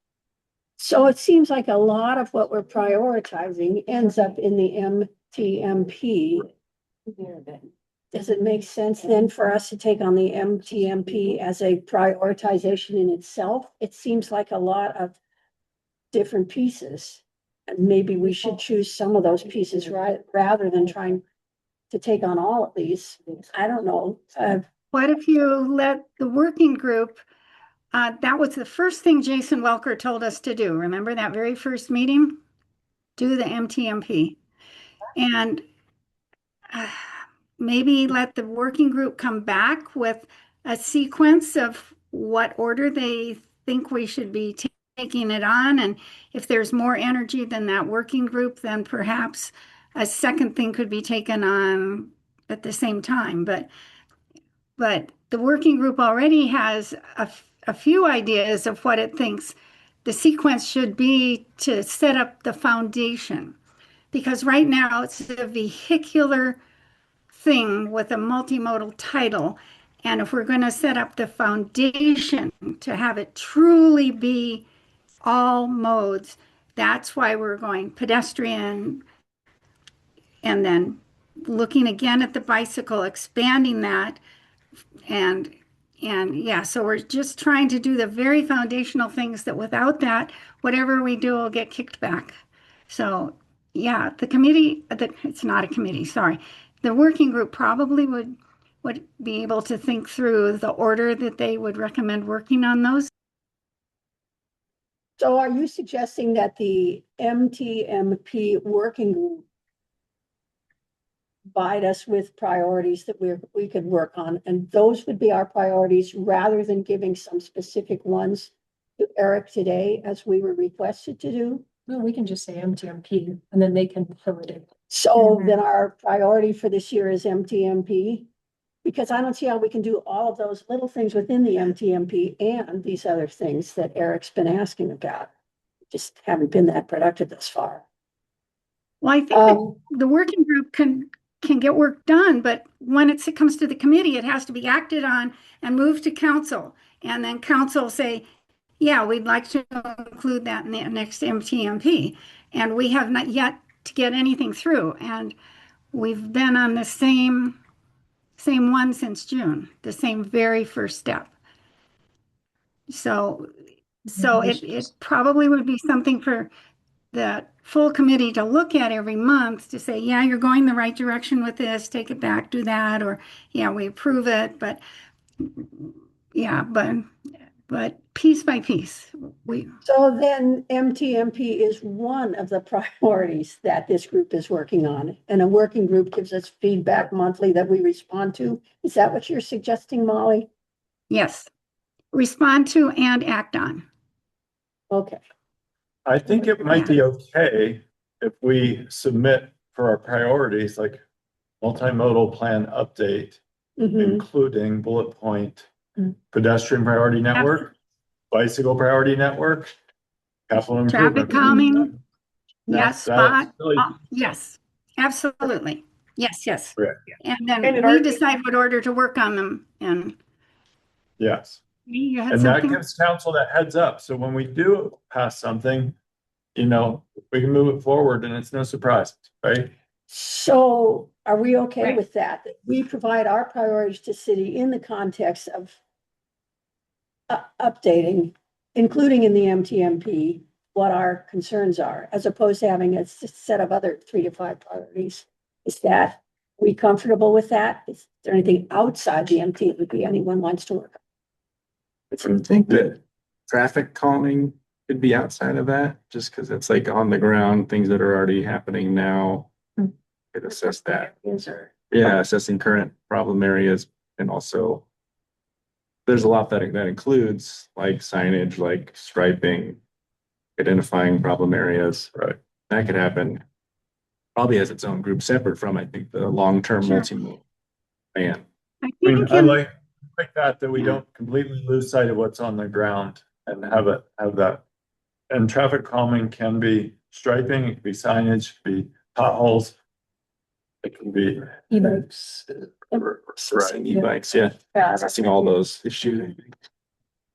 So it seems like a lot of what we're prioritizing ends up in the MTMP. Does it make sense then for us to take on the MTMP as a prioritization in itself? It seems like a lot of different pieces. And maybe we should choose some of those pieces rather than trying to take on all of these. I don't know. What if you let the working group, that was the first thing Jason Welker told us to do. Remember that very first meeting? Do the MTMP. And maybe let the working group come back with a sequence of what order they think we should be taking it on. And if there's more energy than that working group, then perhaps a second thing could be taken on at the same time. But the working group already has a few ideas of what it thinks the sequence should be to set up the foundation. Because right now it's a vehicular thing with a multimodal title. And if we're going to set up the foundation to have it truly be all modes, that's why we're going pedestrian and then looking again at the bicycle, expanding that and And yeah, so we're just trying to do the very foundational things that without that, whatever we do will get kicked back. So yeah, the committee, it's not a committee, sorry. The working group probably would be able to think through the order that they would recommend working on those. So are you suggesting that the MTMP working group provide us with priorities that we could work on, and those would be our priorities rather than giving some specific ones to Eric today, as we were requested to do? No, we can just say MTMP and then they can fill it in. So then our priority for this year is MTMP? Because I don't see how we can do all of those little things within the MTMP and these other things that Eric's been asking about. Just haven't been that productive thus far. Well, I think that the working group can get work done, but when it comes to the committee, it has to be acted on and moved to council. And then council say, yeah, we'd like to include that in the next MTMP. And we have not yet to get anything through. And we've been on the same one since June, the same very first step. So it probably would be something for the full committee to look at every month to say, yeah, you're going the right direction with this, take it back, do that, or yeah, we approve it, but yeah, but piece by piece, So then MTMP is one of the priorities that this group is working on, and a working group gives us feedback monthly that we respond to. Is that what you're suggesting, Molly? yes, respond to and act on. Okay. I think it might be okay if we submit for our priorities, like multimodal plan update, Mhm. including bullet point, pedestrian priority network, bicycle priority network, capital improvement. Traffic calming, yes, That's spot, really- yes, absolutely, yes. Right. And then And in we our- decide what order to work on them, and Yes. you had And that something? gives council that heads up. So when we do pass something, you know, we can move it forward and it's no surprise, right? So are we okay Right. with that? That we provide our priorities to city in the context of updating, including in the MTMP, what our concerns are, as opposed to having a set of other 3 to 5 priorities? Is that, are we comfortable with that? Is there anything outside the MTMP anyone wants to work on? I think that traffic calming could be outside of that, just because it's like on the ground, things that are already happening now. Could assess that. Is there? Yeah, assessing current problem areas, and also there's a lot that includes like signage, like striping, identifying problem areas. Right. That could happen. Probably as its own group separate from, I think, the long-term Sure. multimodal plan. I I mean, think I in- like that we Yeah. don't completely lose sight of what's on the ground and have that. And traffic calming can be striping, it can be signage, it can be potholes. It can be. E-bikes. Assessing e-bikes, yeah, assessing all those issues.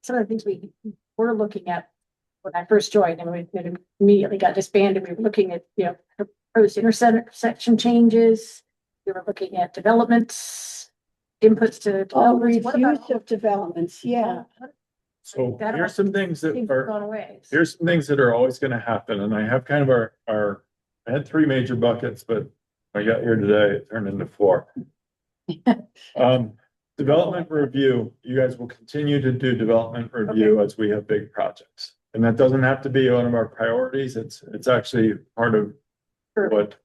Some of the things we were looking at when I first joined, and we immediately got disbanded. We were looking at, proposed intersection changes. We were looking at developments, inputs to Oh, developments. What about reviews of developments, yeah. So That here's some things that things are. gone away? Here's some things that are always gonna happen, and I have kind of I had 3 major buckets, but I got here today, it turned into 4. Development review, you guys will continue to do development review as we have big projects. And that doesn't have to be one of our priorities, it's actually part of what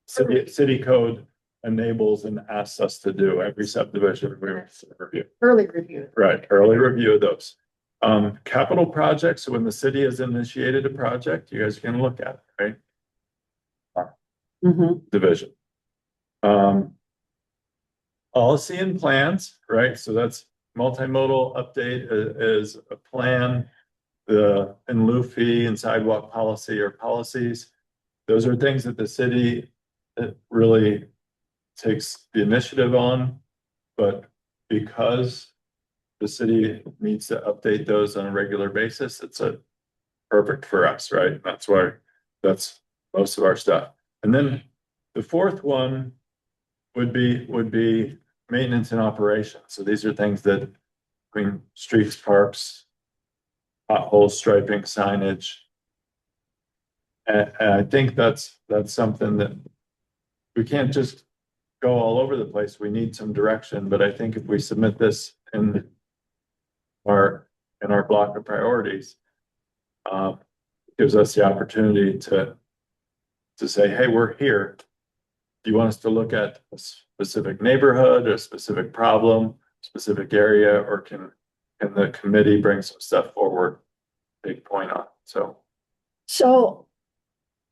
city code enables and asks us to do every subdivision we review. Early review. Right, early review of those. Capital projects, so when the city has initiated a project, you guys can look at it, right? Division. Policy and plans, right? So that's multimodal update is a plan. The in lieu fee and sidewalk policy or policies. Those are things that the city really takes the initiative on, but because the city needs to update those on a regular basis, it's a perfect for us, right? That's why that's most of our stuff. And then the 4th one would be maintenance and operation. So these are things that between streets, parks, potholes, striping, signage. And I think that's something that we can't just go all over the place. We need some direction, but I think if we submit this in our block of priorities, gives us the opportunity to say, hey, we're here. Do you want us to look at a specific neighborhood, a specific problem, specific area, or can the committee bring some stuff forward? Big point on, so.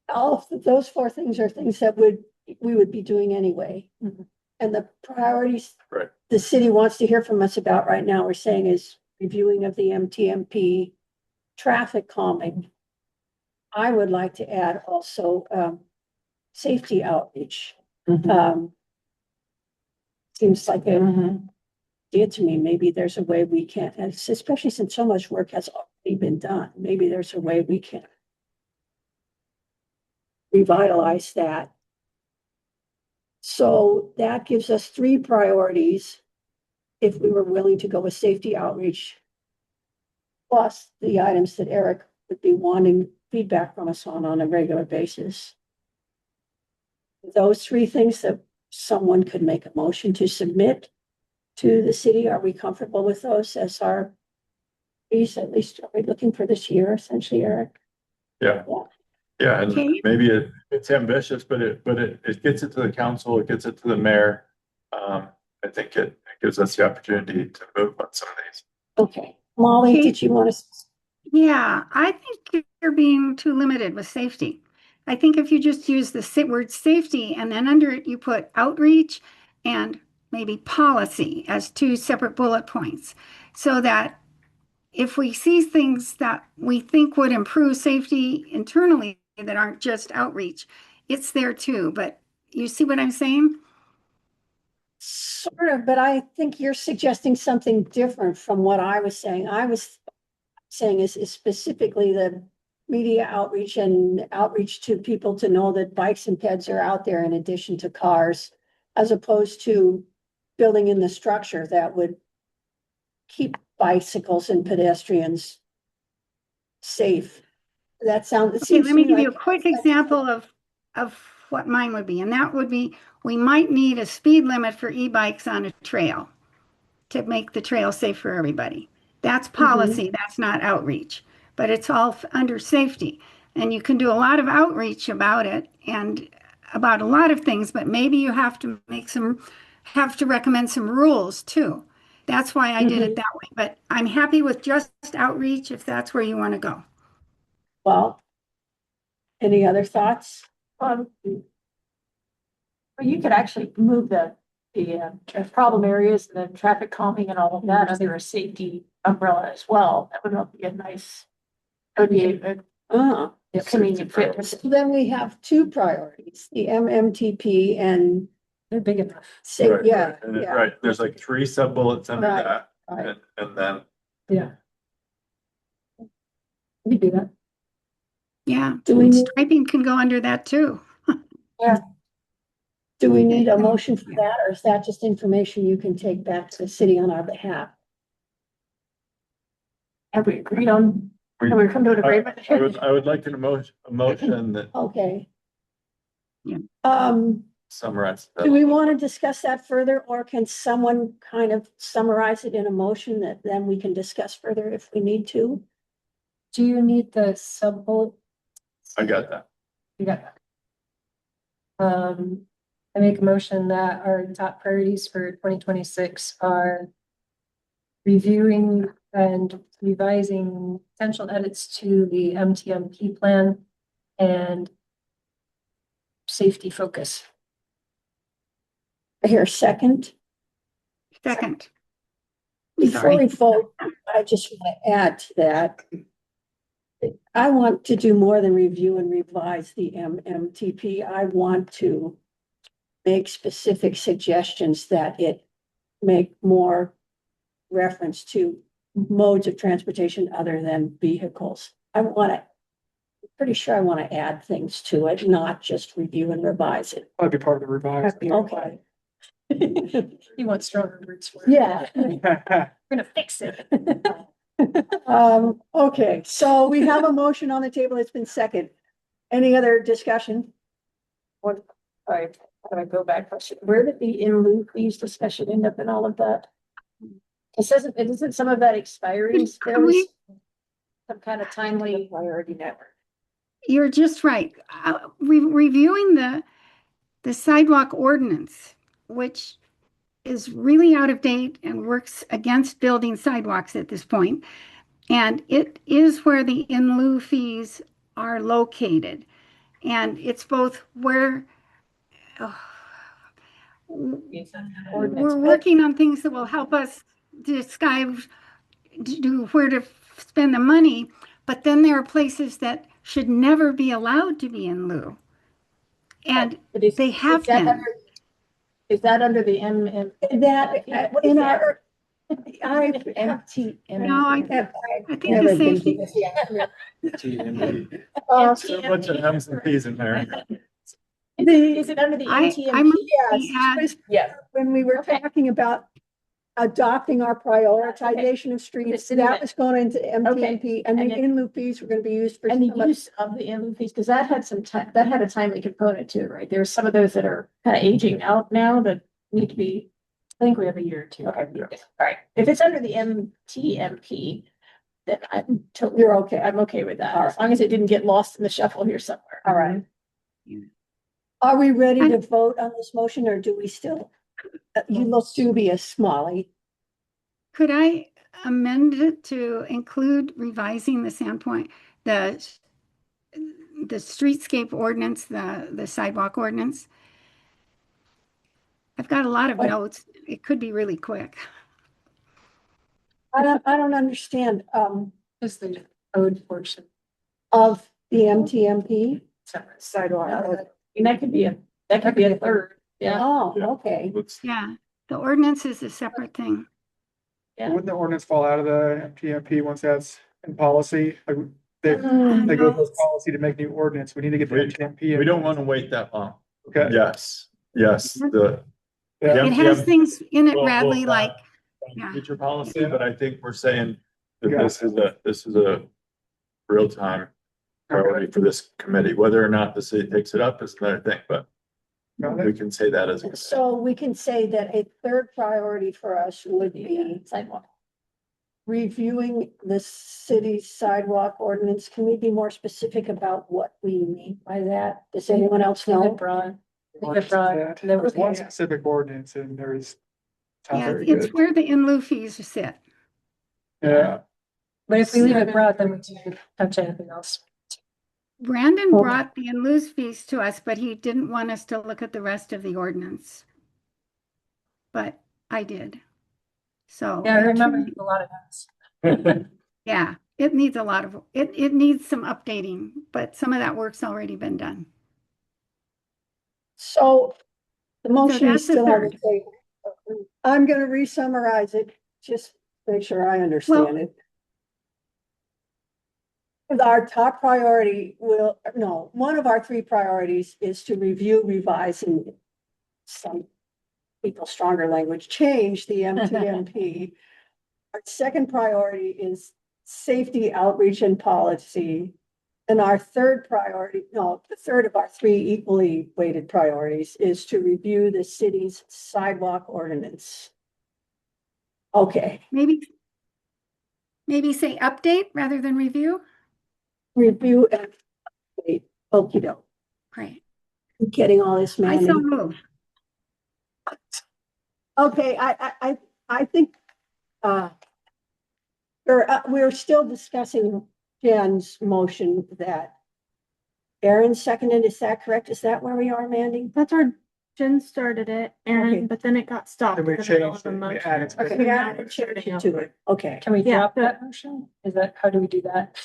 All of those four things are things that we would be doing anyway. And the priorities Right. the city wants to hear from us about right now, we're saying is reviewing of the MTMP, traffic calming. I would like to add also, safety outreach. Seems like a idea to me. Maybe there's a way we can, especially since so much work has already been done, maybe there's a way we can revitalize that. So that gives us 3 priorities if we were willing to go with safety outreach, plus the items that Eric would be wanting feedback from us on a regular basis. Those 3 things that someone could make a motion to submit to the city, are we comfortable with those as our piece? At least are we looking for this year essentially, Eric? Yeah. Yeah, and Okay. maybe it's ambitious, but it gets it to the council, it gets it to the mayor. I think it gives us the opportunity to move on some of these. Okay, Molly, Okay. did you want to? Yeah, I think you're being too limited with safety. I think if you just use the word safety and then under it you put outreach and maybe policy as 2 separate bullet points, so that if we see things that we think would improve safety internally that aren't just outreach, it's there too. But you see what I'm saying? Sort of, but I think you're suggesting something different from what I was saying. I was saying is specifically the media outreach and outreach to people to know that bikes and peds are out there in addition to cars, as opposed to building in the structure that would keep bicycles and pedestrians safe. That sounds, it Okay, seems let to me me give you a like quick example of what mine would be, and that would be, we might need a speed limit for e-bikes on a trail to make the trail safe for everybody. That's policy, that's not outreach, but it's all under safety. And you can do a lot of outreach about it and about a lot of things, but maybe you have to recommend some rules too. That's why I did it that way, but I'm happy with just outreach if that's where you want to go. Well, any other thoughts? Well, you could actually move the problem areas and the traffic calming and all of that under a safety umbrella as well. That would be a nice, that would be a convenient fit. So then we have 2 priorities, the MMTP and They're big enough. say, Right, yeah, right, and yeah. right, there's like 3 sub bullets under Right, that, right. and then. Yeah. We do that. Yeah, Do we need, striping can go under that too. do we need a motion for that, or is that just information you can take back to the city on our behalf? Have we agreed on, We- have we come to an agreement? I would like a motion that Okay. Yeah. summarizes Do that. we want to discuss that further, or can someone kind of summarize it in a motion that then we can discuss further if we need to? Do you need the sub bullet? I got that. You got that. I make a motion that our top priorities for 2026 are reviewing and revising potential edits to the MTMP plan and safety focus. I hear a second. Second. Before Sorry. we vote, I just want to add to that. I want to do more than review and revise the MMTP. I want to make specific suggestions that it make more reference to modes of transportation other than vehicles. I'm pretty sure I want to add things to it, not just review and revise it. That'd be part of the revised. Okay. You want stronger words for it. Yeah. We're gonna fix it. Okay, so we have a motion on the table. It's been second. Any other discussion? What, all right, how do I go back? Where did the in lieu fees discussion end up in all of that? It isn't some of that expiring, there was some kind of timely. Priority network. You're just right. Reviewing the sidewalk ordinance, which is really out of date and works against building sidewalks at this point. And it is where the in lieu fees are located. And it's both where we're working on things that will help us describe where to spend the money, but then there are places that should never be allowed to be in lieu. And But is- they have is that been. under- Is that under the MM? That, What is in that? our, I, No, I think never the been safety, So much of M's and P's in there. Is it under the I MTMP? moved yes, the ad. was Yes. when we were Okay. talking about adopting our prioritization of streets, that was going into MTMP, and And the then- in lieu fees were gonna be used for. And the some of- use of the in lieu fees, because that had some time, that had a timely component to it, right? There's some of those that are kind of aging out now that need to be, I think we have a year or two. Okay, Yeah. all right. If it's under the MTMP, then I'm totally, You're okay. I'm okay with that, All right. as long as it didn't get lost in the shuffle here somewhere. All right. Are we ready to vote on this motion, or do we still? You look dubious, Molly. Could I amend it to include revising the Sandpoint, the streetscape ordinance, the sidewalk ordinance? I've got a lot of Wait. notes. It could be really quick. I don't understand, Just the code portion. of the MTMP. Sidewalk. And that could be a third, yeah. Oh, okay. Let's- Yeah, the ordinance is a separate thing. Yeah. Wouldn't the ordinance fall out of the MTMP once that's in policy? Like, they Mm, go with policy to make new ordinance. We need to get the We- MTMP. in. We don't want to wait that long. Okay. Yes, the. Yeah. It has things in it, Well, Bradley, well, like, yeah. Future policy, but I think we're saying that Yeah. this is a real-time priority for this committee. Whether or not the city takes it up is another thing, but Got we it. can say that as a. So we can say that a third priority for us would be Sidewalk. reviewing the city's sidewalk ordinance. Can we be more specific about what we mean by that? Does anyone else Leave it know? broad. Leave Watch it broad. that. And then There's we'll- one specific ordinance and there's. sounds Yeah, very it's good. where the in lieu fees sit. Yeah, But if we leave it broad, then we can touch anything else. Brandon Okay. brought the in lieu fees to us, but he didn't want us to look at the rest of the ordinance. But I did. So. Yeah, I remember a lot of that. Yeah, it needs a lot of, it needs some updating, but some of that work's already been done. So the motion is that's a still on the third. table. I'm gonna re-summarize it, just make sure I understand it. Our top priority one of our three priorities is to review, revise, and some people stronger language, change the MTMP. Our second priority is safety outreach and policy. And our third priority, the third of our three equally weighted priorities is to review the city's sidewalk ordinance. Okay, Maybe say update rather than review. review and update. Okey doke. Great. Getting all this I so manning. move. Okay, I think, we're still discussing Jen's motion that Aaron seconded. Is that correct? Is that where we are, Mandy? That's our, Jen started it, Okay. Aaron, but then it got stopped. and we in the middle changed of it, the we motion. added. Okay, So yeah, now we're it's starting changing over. to it. Okay. Can we Yeah, drop but- that motion? Is that, how do we do that?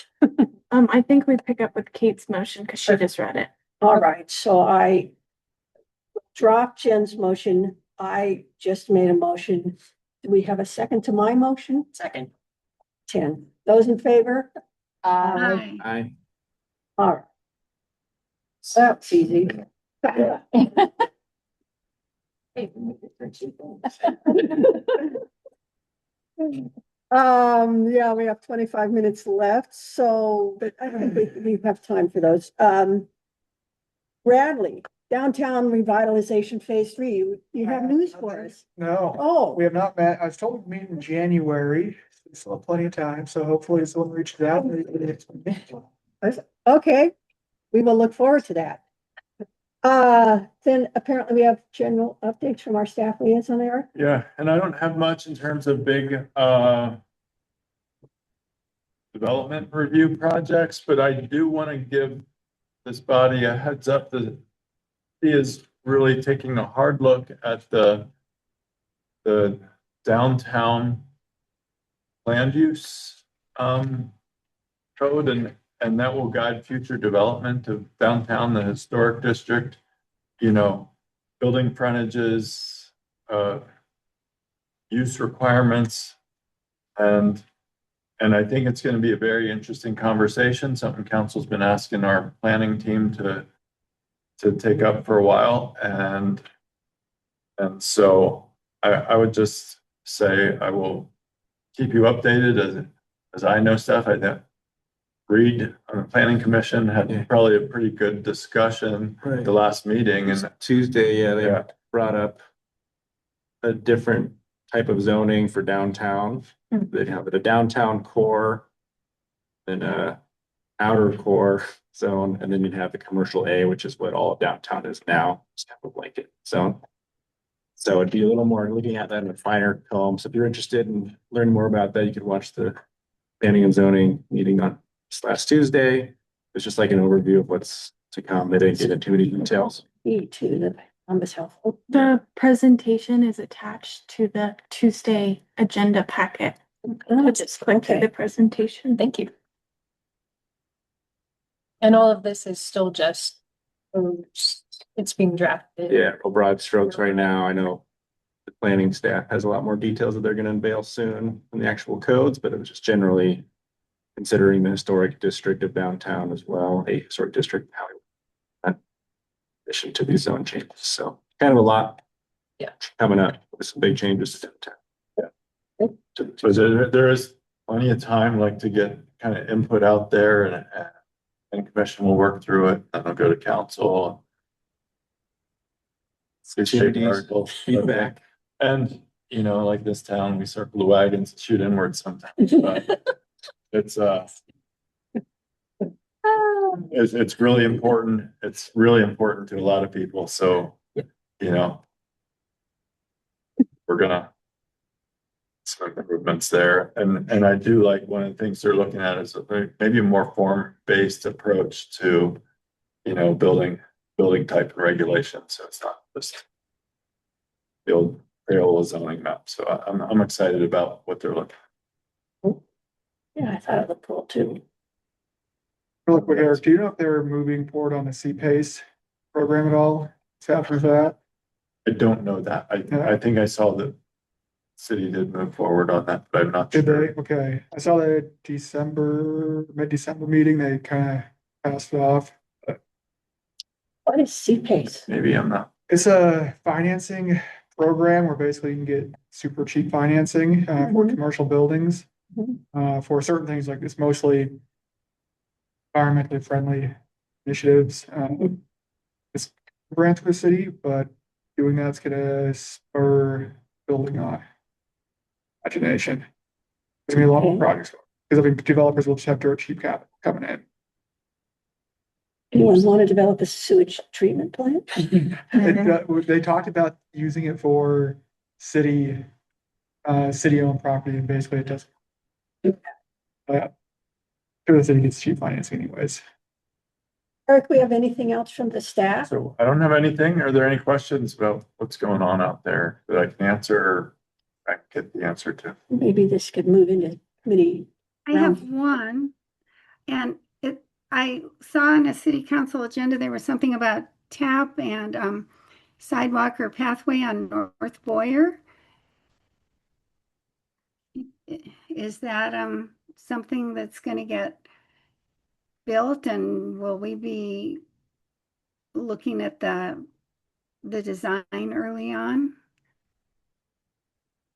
I think we pick up with Kate's motion because she just read it. All right, so I dropped Jen's motion. I just made a motion. Do we have a second to my motion? Second. 10. Those in favor? Aye. I, All right. That's easy. Yeah, we have 25 minutes left, so, but I think we have time for those. Bradley, downtown revitalization phase 3, you have news for us. No, Oh, we have not met. I was told we'd meet in January. We still have plenty of time, so hopefully someone reaches out. okay, we will look forward to that. Then apparently we have general updates from our staff liaison there. Yeah, and I don't have much in terms of big, development review projects, but I do want to give this body a heads up that he is really taking a hard look at the downtown land use, code, and that will guide future development of downtown, the historic district, you know, building frontages, use requirements. And I think it's going to be a very interesting conversation, something council's been asking our planning team to take up for a while. And so I would just say I will keep you updated as I know stuff. I think Reed on the planning commission had probably a pretty good discussion at the last meeting, and Tuesday, they Yeah. brought up a different type of zoning for downtown. They'd have a downtown core, then a outer core zone, and then you'd have the commercial A, which is what all of downtown is now, just have a blanket zone. So it'd be a little more looking at that in a finer comb. So if you're interested in learning more about that, you could watch the planning and zoning meeting on this last Tuesday. It's just like an overview of what's to come. They didn't get into any details. Me too, that was helpful. The presentation is attached to the Tuesday agenda packet. I'll just click through Okay. the presentation. Thank you. And all of this is still just, it's being drafted. Yeah, real broad strokes right now. I know the planning staff has a lot more details that they're going to unveil soon in the actual codes, but it was just generally considering the historic district of downtown as well, a historic district, how in addition to these zone changes. So kind of a lot coming up with some big changes to downtown. so there is plenty of time, like, to get kind of input out there, and commission will work through it, and it'll go to council. Feedback. And, you know, like this town, we circle the wagons and shoot inwards sometimes, but it's really important. It's really important to a lot of people. So, you know, we're gonna some improvements there. And I do like one of the things they're looking at is maybe a more form-based approach to, you know, building type and regulation. So it's not just build parallel zoning map. So I'm excited about what they're looking. Yeah, I thought it looked cool too. Real quick, Eric, do you know if they're moving forward on the CPACE program at all? What's happening with that? I don't know that. I think I saw that city did move forward on that, but I'm not Did sure. they? Okay, I saw the mid-December meeting, they kind of passed it off. What is CPACE? Maybe I'm not. It's a financing program where basically you can get super cheap financing for Mhm. commercial buildings. Mhm. For certain things like this, mostly environmentally friendly initiatives. It's a grant to the city, but doing that's gonna spur building on imagination. There's gonna be a lot more projects, because I mean, developers will just have dirt cheap capital coming in. Anyone want to develop a sewage treatment plant? They talked about using it for city owned property, and basically it does. Sure, the city gets cheap financing anyways. Eric, we have anything else from the staff? So I don't have anything. Are there any questions about what's going on out there that I can answer or I can get the answer to? Maybe this could move into committee. I have one, and I saw on a city council agenda, there was something about tap and sidewalk or pathway on North Boyer. Is that something that's gonna get built, and will we be looking at the the design early on?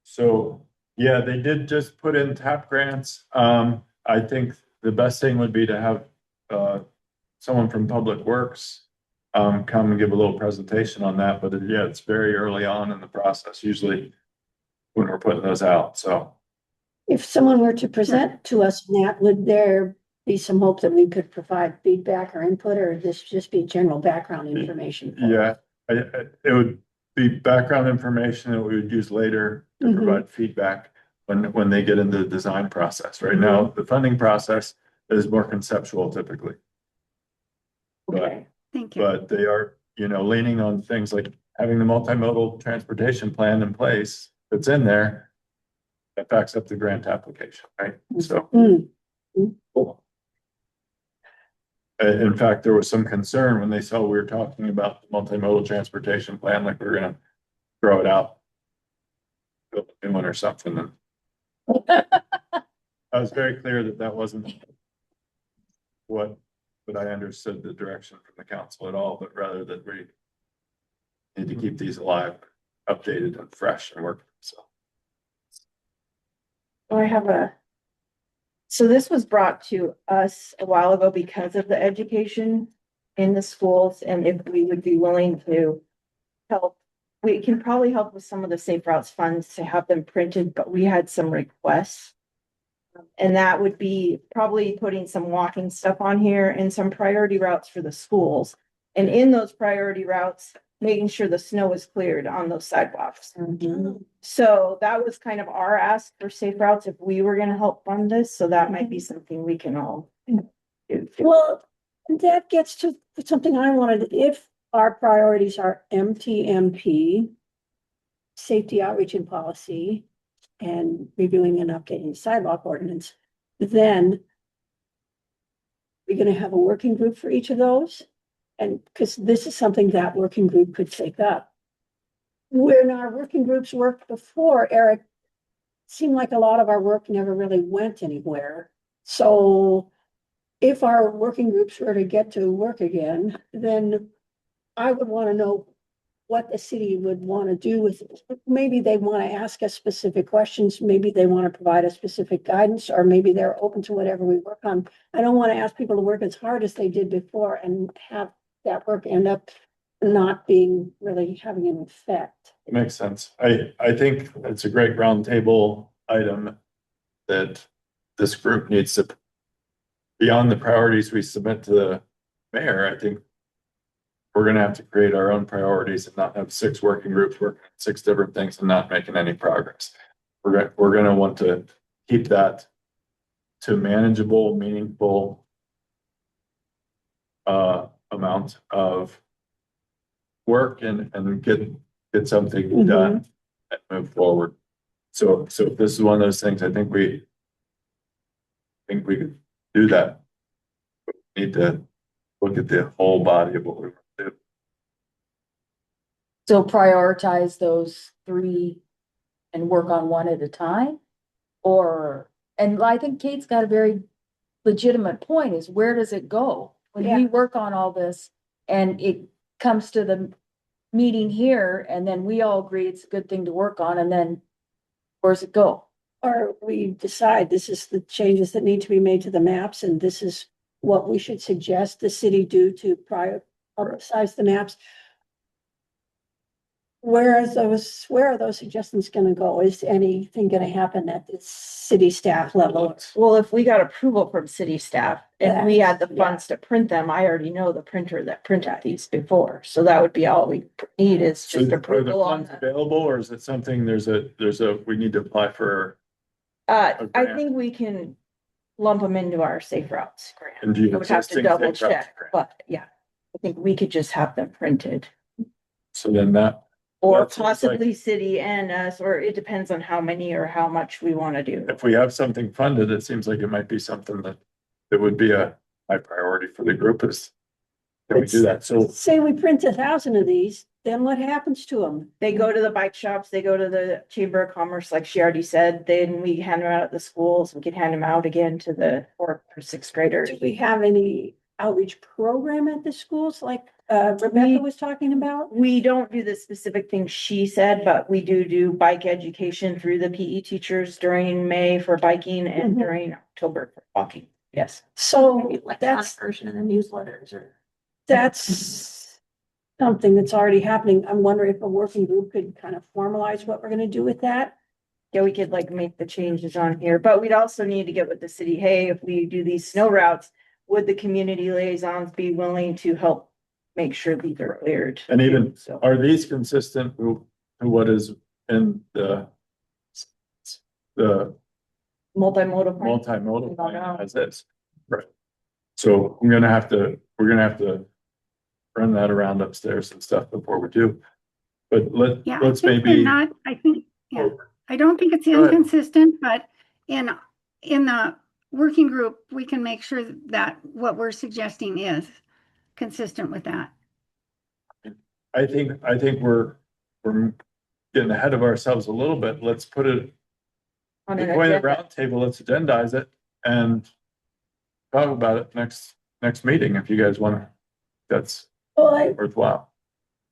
So, yeah, they did just put in TAP grants. I think the best thing would be to have, someone from Public Works, come and give a little presentation on that, but yeah, it's very early on in the process, usually when we're putting those out, so. If someone were to present to us, Nat, would there be some hope that we could provide feedback or input, or this just be general background information? Yeah, it would be background information that we would use later to Mhm. provide feedback when they get into the design process. Right now, the funding process is more conceptual typically. Okay, Thank you. But they are, leaning on things like having the multimodal transportation plan in place that's in there that backs up the grant application, right? So. Mm. Cool. In fact, there was some concern when they saw we were talking about the multimodal transportation plan, like we were gonna throw it out. Build a new one or something. And I was very clear that that wasn't but I understood the direction from the council at all, but rather that we need to keep these alive, updated and fresh and working, so. So this was brought to us a while ago because of the education in the schools, and if we would be willing to help, we can probably help with some of the Safe Routes funds to have them printed, but we had some requests. And that would be probably putting some walking stuff on here and some priority routes for the schools. And in those priority routes, making sure the snow is cleared on those sidewalks. So that was kind of our ask for Safe Routes if we were gonna help fund this, so that might be something we can all do. Well, that gets to something I wanted, if our priorities are MTMP, safety outreach and policy, and reviewing and updating the sidewalk ordinance, then we're gonna have a working group for each of those. And because this is something that working group could take up. When our working groups worked before, Eric, seemed like a lot of our work never really went anywhere. So if our working groups were to get to work again, then I would want to know what the city would want to do with it. Maybe they want to ask us specific questions, maybe they want to provide us specific guidance, or maybe they're open to whatever we work on. I don't want to ask people to work as hard as they did before and have that work end up not being really having an effect. It makes sense. I think it's a great roundtable item that this group needs to, beyond the priorities we submit to the mayor, I think we're gonna have to create our own priorities and not have 6 working groups working on 6 different things and not making any progress. We're gonna want to keep that to manageable, meaningful amount of work and get something done and move forward. So if this is one of those things, I think we could do that. We need to look at the whole body of what we want to do. So prioritize those 3 and work on one at a time? And I think Kate's got a very legitimate point, is where does it go? When we work on all this and it comes to the meeting here and then we all agree it's a good thing to work on, and then where's it go? Or we decide this is the changes that need to be made to the maps, and this is what we should suggest the city do to prioritize the maps. Where are those suggestions gonna go? Is anything gonna happen at the city staff level? Well, if we got approval from city staff and we had the Yeah. funds to print them, I already know the printer that printed these before. So that would be all we need is So just are the approval on funds that. available, or is it something we need to apply for? I grant? think we can lump them into our Safe Routes grant. And do you I would have to existing double Safe Routes check, grant? but yeah, I think we could just have them printed. So then Or That seems like- possibly city and us, or it depends on how many or how much we want to do. if we have something funded, it seems like it might be something that would be a high priority for the group is. Can we do that? So Say we print 1,000 of these, then what happens to them? They go to the bike shops, they go to the Chamber of Commerce, like she already said, then we hand them out at the schools, we can hand them out again to the 4th or 6th graders. Do we have any outreach program at the schools like Rebecca was talking about? We don't do the specific thing she said, but we do bike education through the PE teachers during May for biking and Mhm. during October for walking. Yes. So Maybe electronic that's, version in the newsletters or. that's something that's already happening. I'm wondering if a working group could kind of formalize what we're gonna do with that. Yeah, we could like make the changes on here, but we'd also need to get with the city. Hey, if we do these snow routes, would the community liaisons be willing to help make sure these are cleared? And even, So. are these consistent with what is in the Multimodal. plan? multimodal plan as is? Right. So we're gonna have to run that around upstairs and stuff before we do. But Yeah, let's I think they're maybe. not, I think, yeah, Oh, I don't think it's Go ahead. inconsistent, but in the working group, we can make sure that what we're suggesting is consistent with that. I think we're getting ahead of ourselves a little bit. Let's put it, On the an point of agenda. round table, let's agendize it and talk about it next meeting if you guys want. That's Well, worthwhile.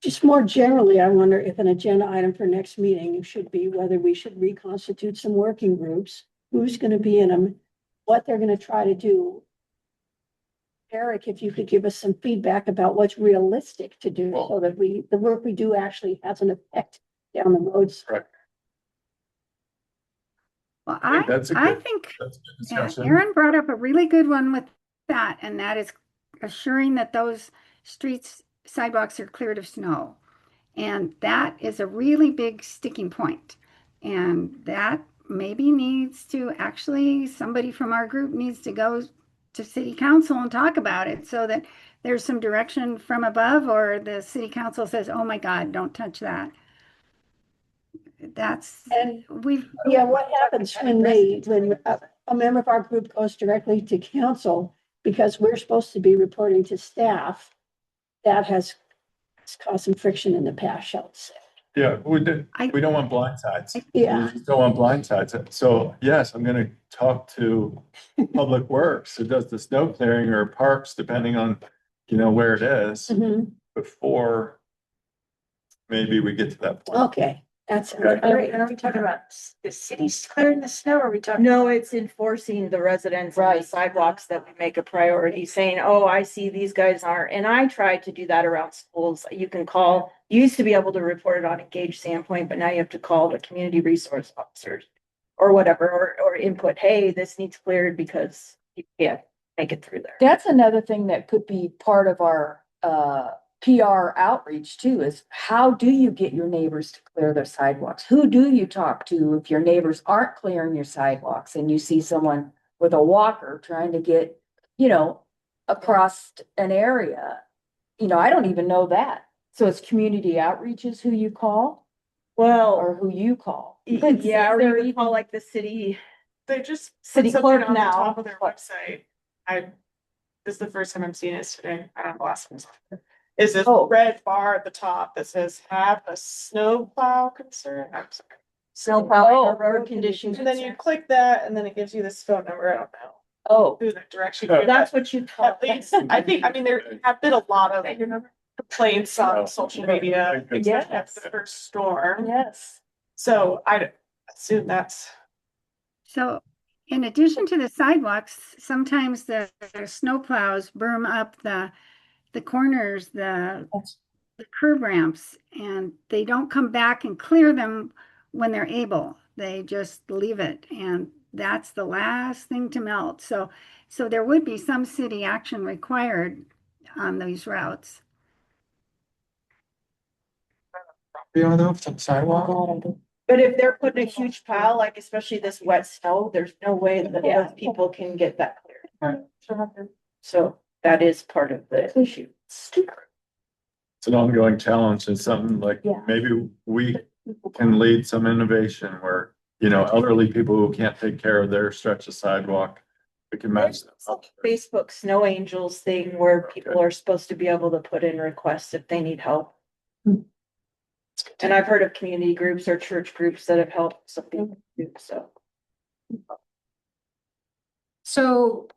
just more generally, I wonder if an agenda item for next meeting should be whether we should reconstitute some working groups, who's gonna be in them, what they're gonna try to do. Eric, if you could give us some feedback about what's realistic to do so that the work we do actually has an effect down the roads. Right. Well, I think that's a I good- think That's a good yeah, discussion. Aaron brought up a really good one with that, and that is assuring that those streets, sidewalks are cleared of snow. And that is a really big sticking point. And that maybe needs to actually, somebody from our group needs to go to city council and talk about it so that there's some direction from above, or the city council says, oh my God, don't touch that. That's, And we've, yeah, what happens when a member of our group goes directly to council because we're supposed to be reporting to staff? That has caused some friction in the past, shall we say. Yeah, we don't want blindsides. Yeah. We just don't want blindsides. So yes, I'm gonna talk to Public Works, who does the snow clearing, or parks, depending on, where it is, Mhm. before maybe we get to that point. Okay, that's Okay. great. Are we talking about the cities clearing the snow, or are we talking? No, it's enforcing the residents on the sidewalks that we make a priority, saying, oh, I see these guys aren't. And I tried to do that around schools. You can call, you used to be able to report it on Engage Sandpoint, but now you have to call the community resource officers or whatever, or input, hey, this needs cleared because you can't make it through there. That's another thing that could be part of our PR outreach too, is how do you get your neighbors to clear their sidewalks? Who do you talk to if your neighbors aren't clearing your sidewalks and you see someone with a walker trying to get, across an area? I don't even know that. So it's community outreach is who you call Well, or who you call? yeah, or Is you there would call like the city. They just City put something clerk on the now. top of their website. This is the first time I'm seeing this today. I don't know, the last one. Is this Oh. red bar at the top that says have a snowplow concern? I'm sorry. Snow plowing Oh, or road conditions. And then you click that and then it gives you this phone number. I don't know Oh, who that direction. Oh. to, That's but what you call. At least, I mean, there have been a lot of complaints Oh. on social media, especially Yes. after the first storm. yes. So I assume that's. so in addition to the sidewalks, sometimes the snowplows berm up the corners, the curb ramps, and they don't come back and clear them when they're able. They just leave it, and that's the last thing to melt. So there would be some city action required on these routes. Though, if it's on the sidewalk. But if they're putting a huge pile, like especially this wet snow, there's no way that those people can get that cleared. So that is part of the issue. It's an ongoing challenge, and something like, Yeah. maybe we can lead some innovation where, elderly people who can't take care of their stretch of sidewalk, we can match them up. Facebook Snow Angels thing where people are supposed to be able to put in requests if they need help. And I've heard of community groups or church groups that have helped some people do so. So,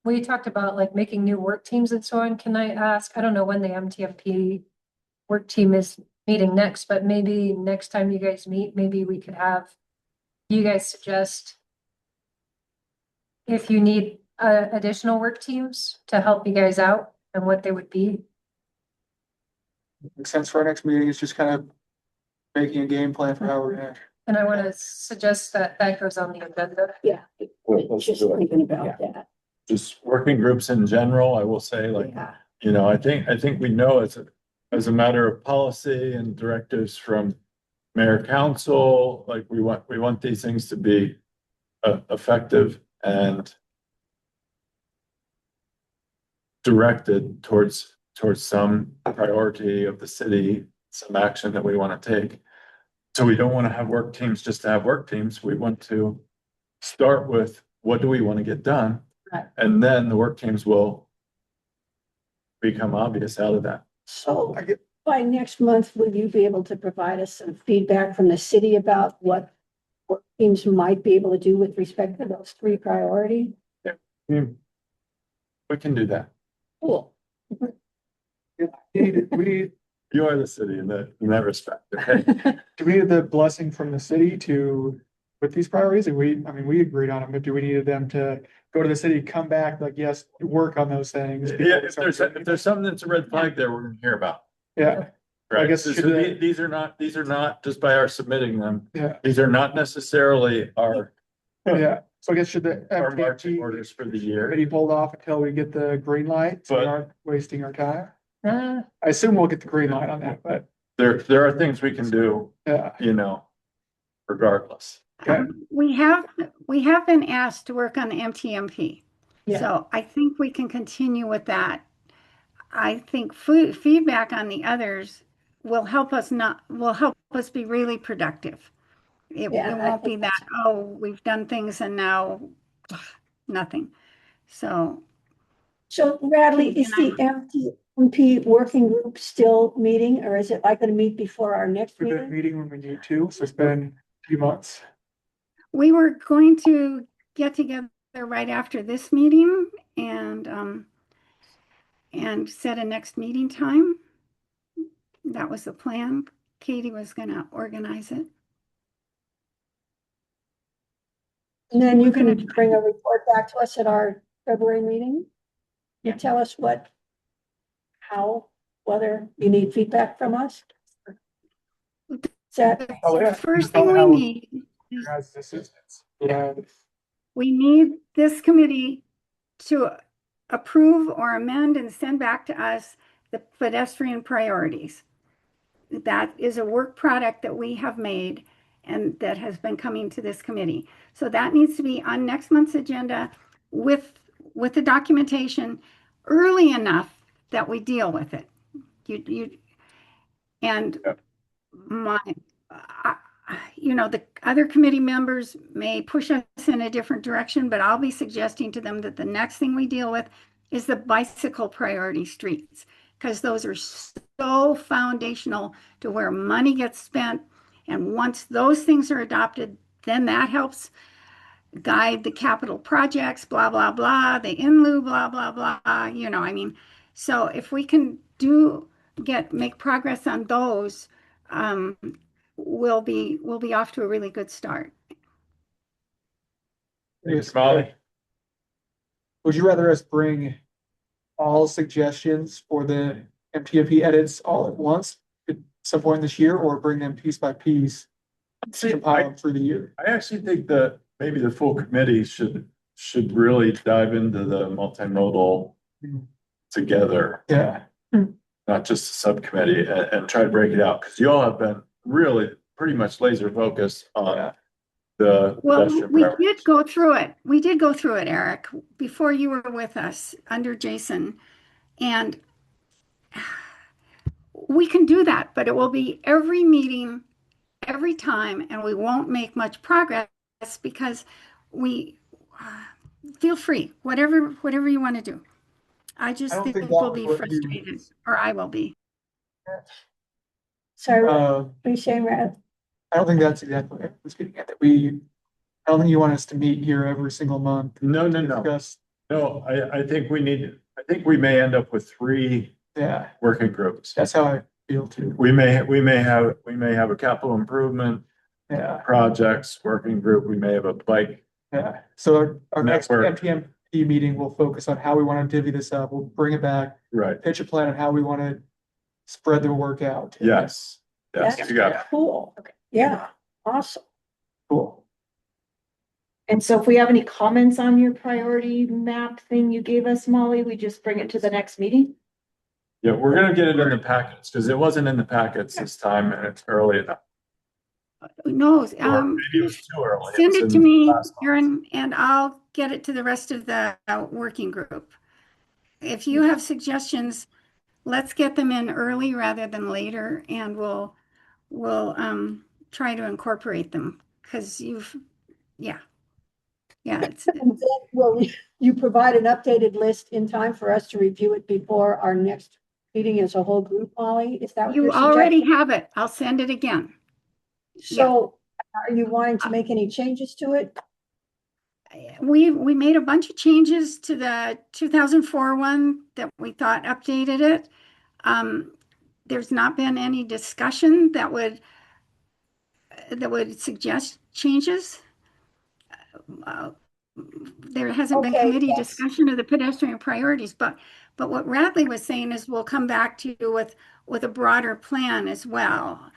we talked about like making new work teams and so on. Can I ask, I don't know when the MTMP work team is meeting next, but maybe next time you guys meet, maybe we could have you guys suggest if you need additional work teams to help you guys out and what they would be. Makes sense for our next meeting. It's just kind of making a game plan for how we're gonna. And I want to suggest that that goes on the agenda. Yeah. Let's Just do it. thinking about that. Just working groups in general, I will say, like, Yeah. you know, I think we know as a matter of policy and directives from mayor council, like we want these things to be effective and directed towards some priority of the city, some action that we want to take. So we don't want to have work teams just to have work teams. We want to start with what do we want to get done? Right. And then the work teams will become obvious out of that. So by next month, will you be able to provide us some feedback from the city about what teams might be able to do with respect to those three priorities? We can do that. Cool. We, You are the city in that respect. Okay. do we need the blessing from the city to, with these priorities? And we agreed on them, but do we need them to go to the city, come back, like, yes, work on those things? Yeah, if there's something that's a red flag there, we're gonna hear about. Yeah, Right. guess So should these are not just by our submitting them. yeah, These are not necessarily our yeah. So I guess should the marching MTMP orders for the year. committee hold off until we get the green light, so we But- aren't wasting our time? Uh, I assume we'll get the green light on that, but There are things we can do, yeah. you know, regardless. Okay. We have been asked to work on the MTMP. Yeah. So I think we can continue with that. I think feedback on the others will help us be really productive. It Yeah, I won't be think that, oh, we've done things and now nothing. So So Bradley, is the MTMP working group still meeting, or is it likely to meet before our next We've been meeting? meeting when we need to, so it's been a few months. we were going to get together right after this meeting and set a next meeting time. That was the plan. Katie was gonna organize it. And then you We're can gonna- bring a report back to us at our February meeting? Yeah. Tell us whether you need feedback from us? Is that, Oh, yeah. The first Tell thing how- we need, Your guys' assistance. Yeah, we need this committee to approve or amend and send back to us the pedestrian priorities. That is a work product that we have made and that has been coming to this committee. So that needs to be on next month's agenda with the documentation early enough that we deal with it. And Yep. the other committee members may push us in a different direction, but I'll be suggesting to them that the next thing we deal with is the bicycle priority streets, because those are so foundational to where money gets spent. And once those things are adopted, then that helps guide the capital projects, blah, blah, blah, the in lieu, blah, blah, blah, so if we can make progress on those, we'll be off to a really good start. Thanks, Molly. would you rather us bring all suggestions for the MTMP edits all at once at some point this year, or bring them piece by piece, compile them through the year? I actually think that maybe the full committee should really dive into the multimodal together, Yeah, not just a subcommittee, and try to break it out, because you all have been really pretty much laser focused on the Well, pedestrian we priorities. did go through it. We did go through it, Eric, before you were with us under Jason. And we can do that, but it will be every meeting, every time, and we won't make much progress because we feel free, whatever you want to do. I just I don't think think we'll that be was what you- frustrated, or I will be. sorry, what uh, are you saying, Brad? I don't think that's exactly what I was getting at, I don't think you want us to meet here every single month. No. Discuss No, I think we may end up with 3 Yeah, working groups. that's how I feel too. We may have a capital improvement Yeah, projects working group. We may have a bike. yeah. So our next Network. MTMP meeting will focus on how we want to divvy this up. We'll bring it back, Right. pitch a plan on how we want to spread the work out. Yes. Yes, That's you got it. cool. Yeah, awesome. Cool. And so if we have any comments on your priority map thing you gave us, Molly, we just bring it to the next meeting? Yeah, we're gonna get it in the packets because it wasn't in the packets this time and it's early enough. No, Or maybe it was too early. send was it in to me, last month. Erin, and I'll get it to the rest of the working group. If you have suggestions, let's get them in early rather than later, and we'll try to incorporate them, because yeah. It's, And then will you provide an updated list in time for us to review it before our next meeting as a whole group, Molly? Is that what you you're already suggesting? have it. I'll send it again. So are you wanting to make any changes to it? We made a bunch of changes to the 2004 one that we thought updated it. There's not been any discussion that would suggest changes. There hasn't been Okay, committee yes. discussion of the pedestrian priorities, but what Radley was saying is we'll come back to you with a broader plan as well.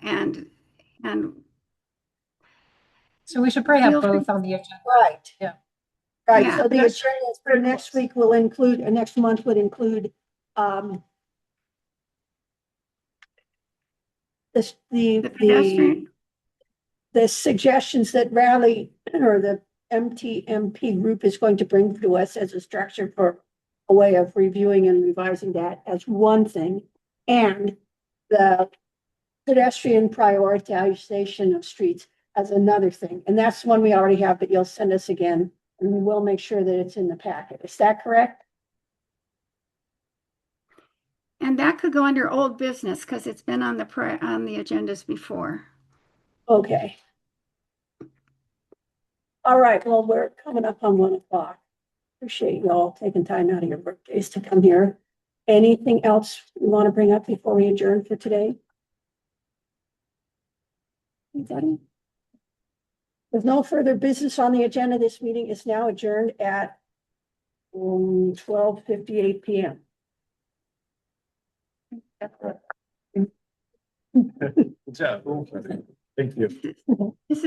And So we should probably have Feel free- both on the agenda. Right. Yeah. Right, Yeah. so the agenda for next week will include, next month would include, the pedestrian, the suggestions that Raleigh or the MTMP group is going to bring to us as a structure for a way of reviewing and revising that as one thing, and the pedestrian prioritization of streets as another thing. And that's one we already have, but you'll send us again, and we will make sure that it's in the packet. Is that correct? and that could go under old business because it's been on the agendas before. Okay. All right, well, we're coming up on 1 o'clock. Appreciate you all taking time out of your birthdays to come here. Anything else you want to bring up before we adjourn for today? Anybody? With no further business on the agenda, this meeting is now adjourned at 12:58 p.m. Good job. Thank you. This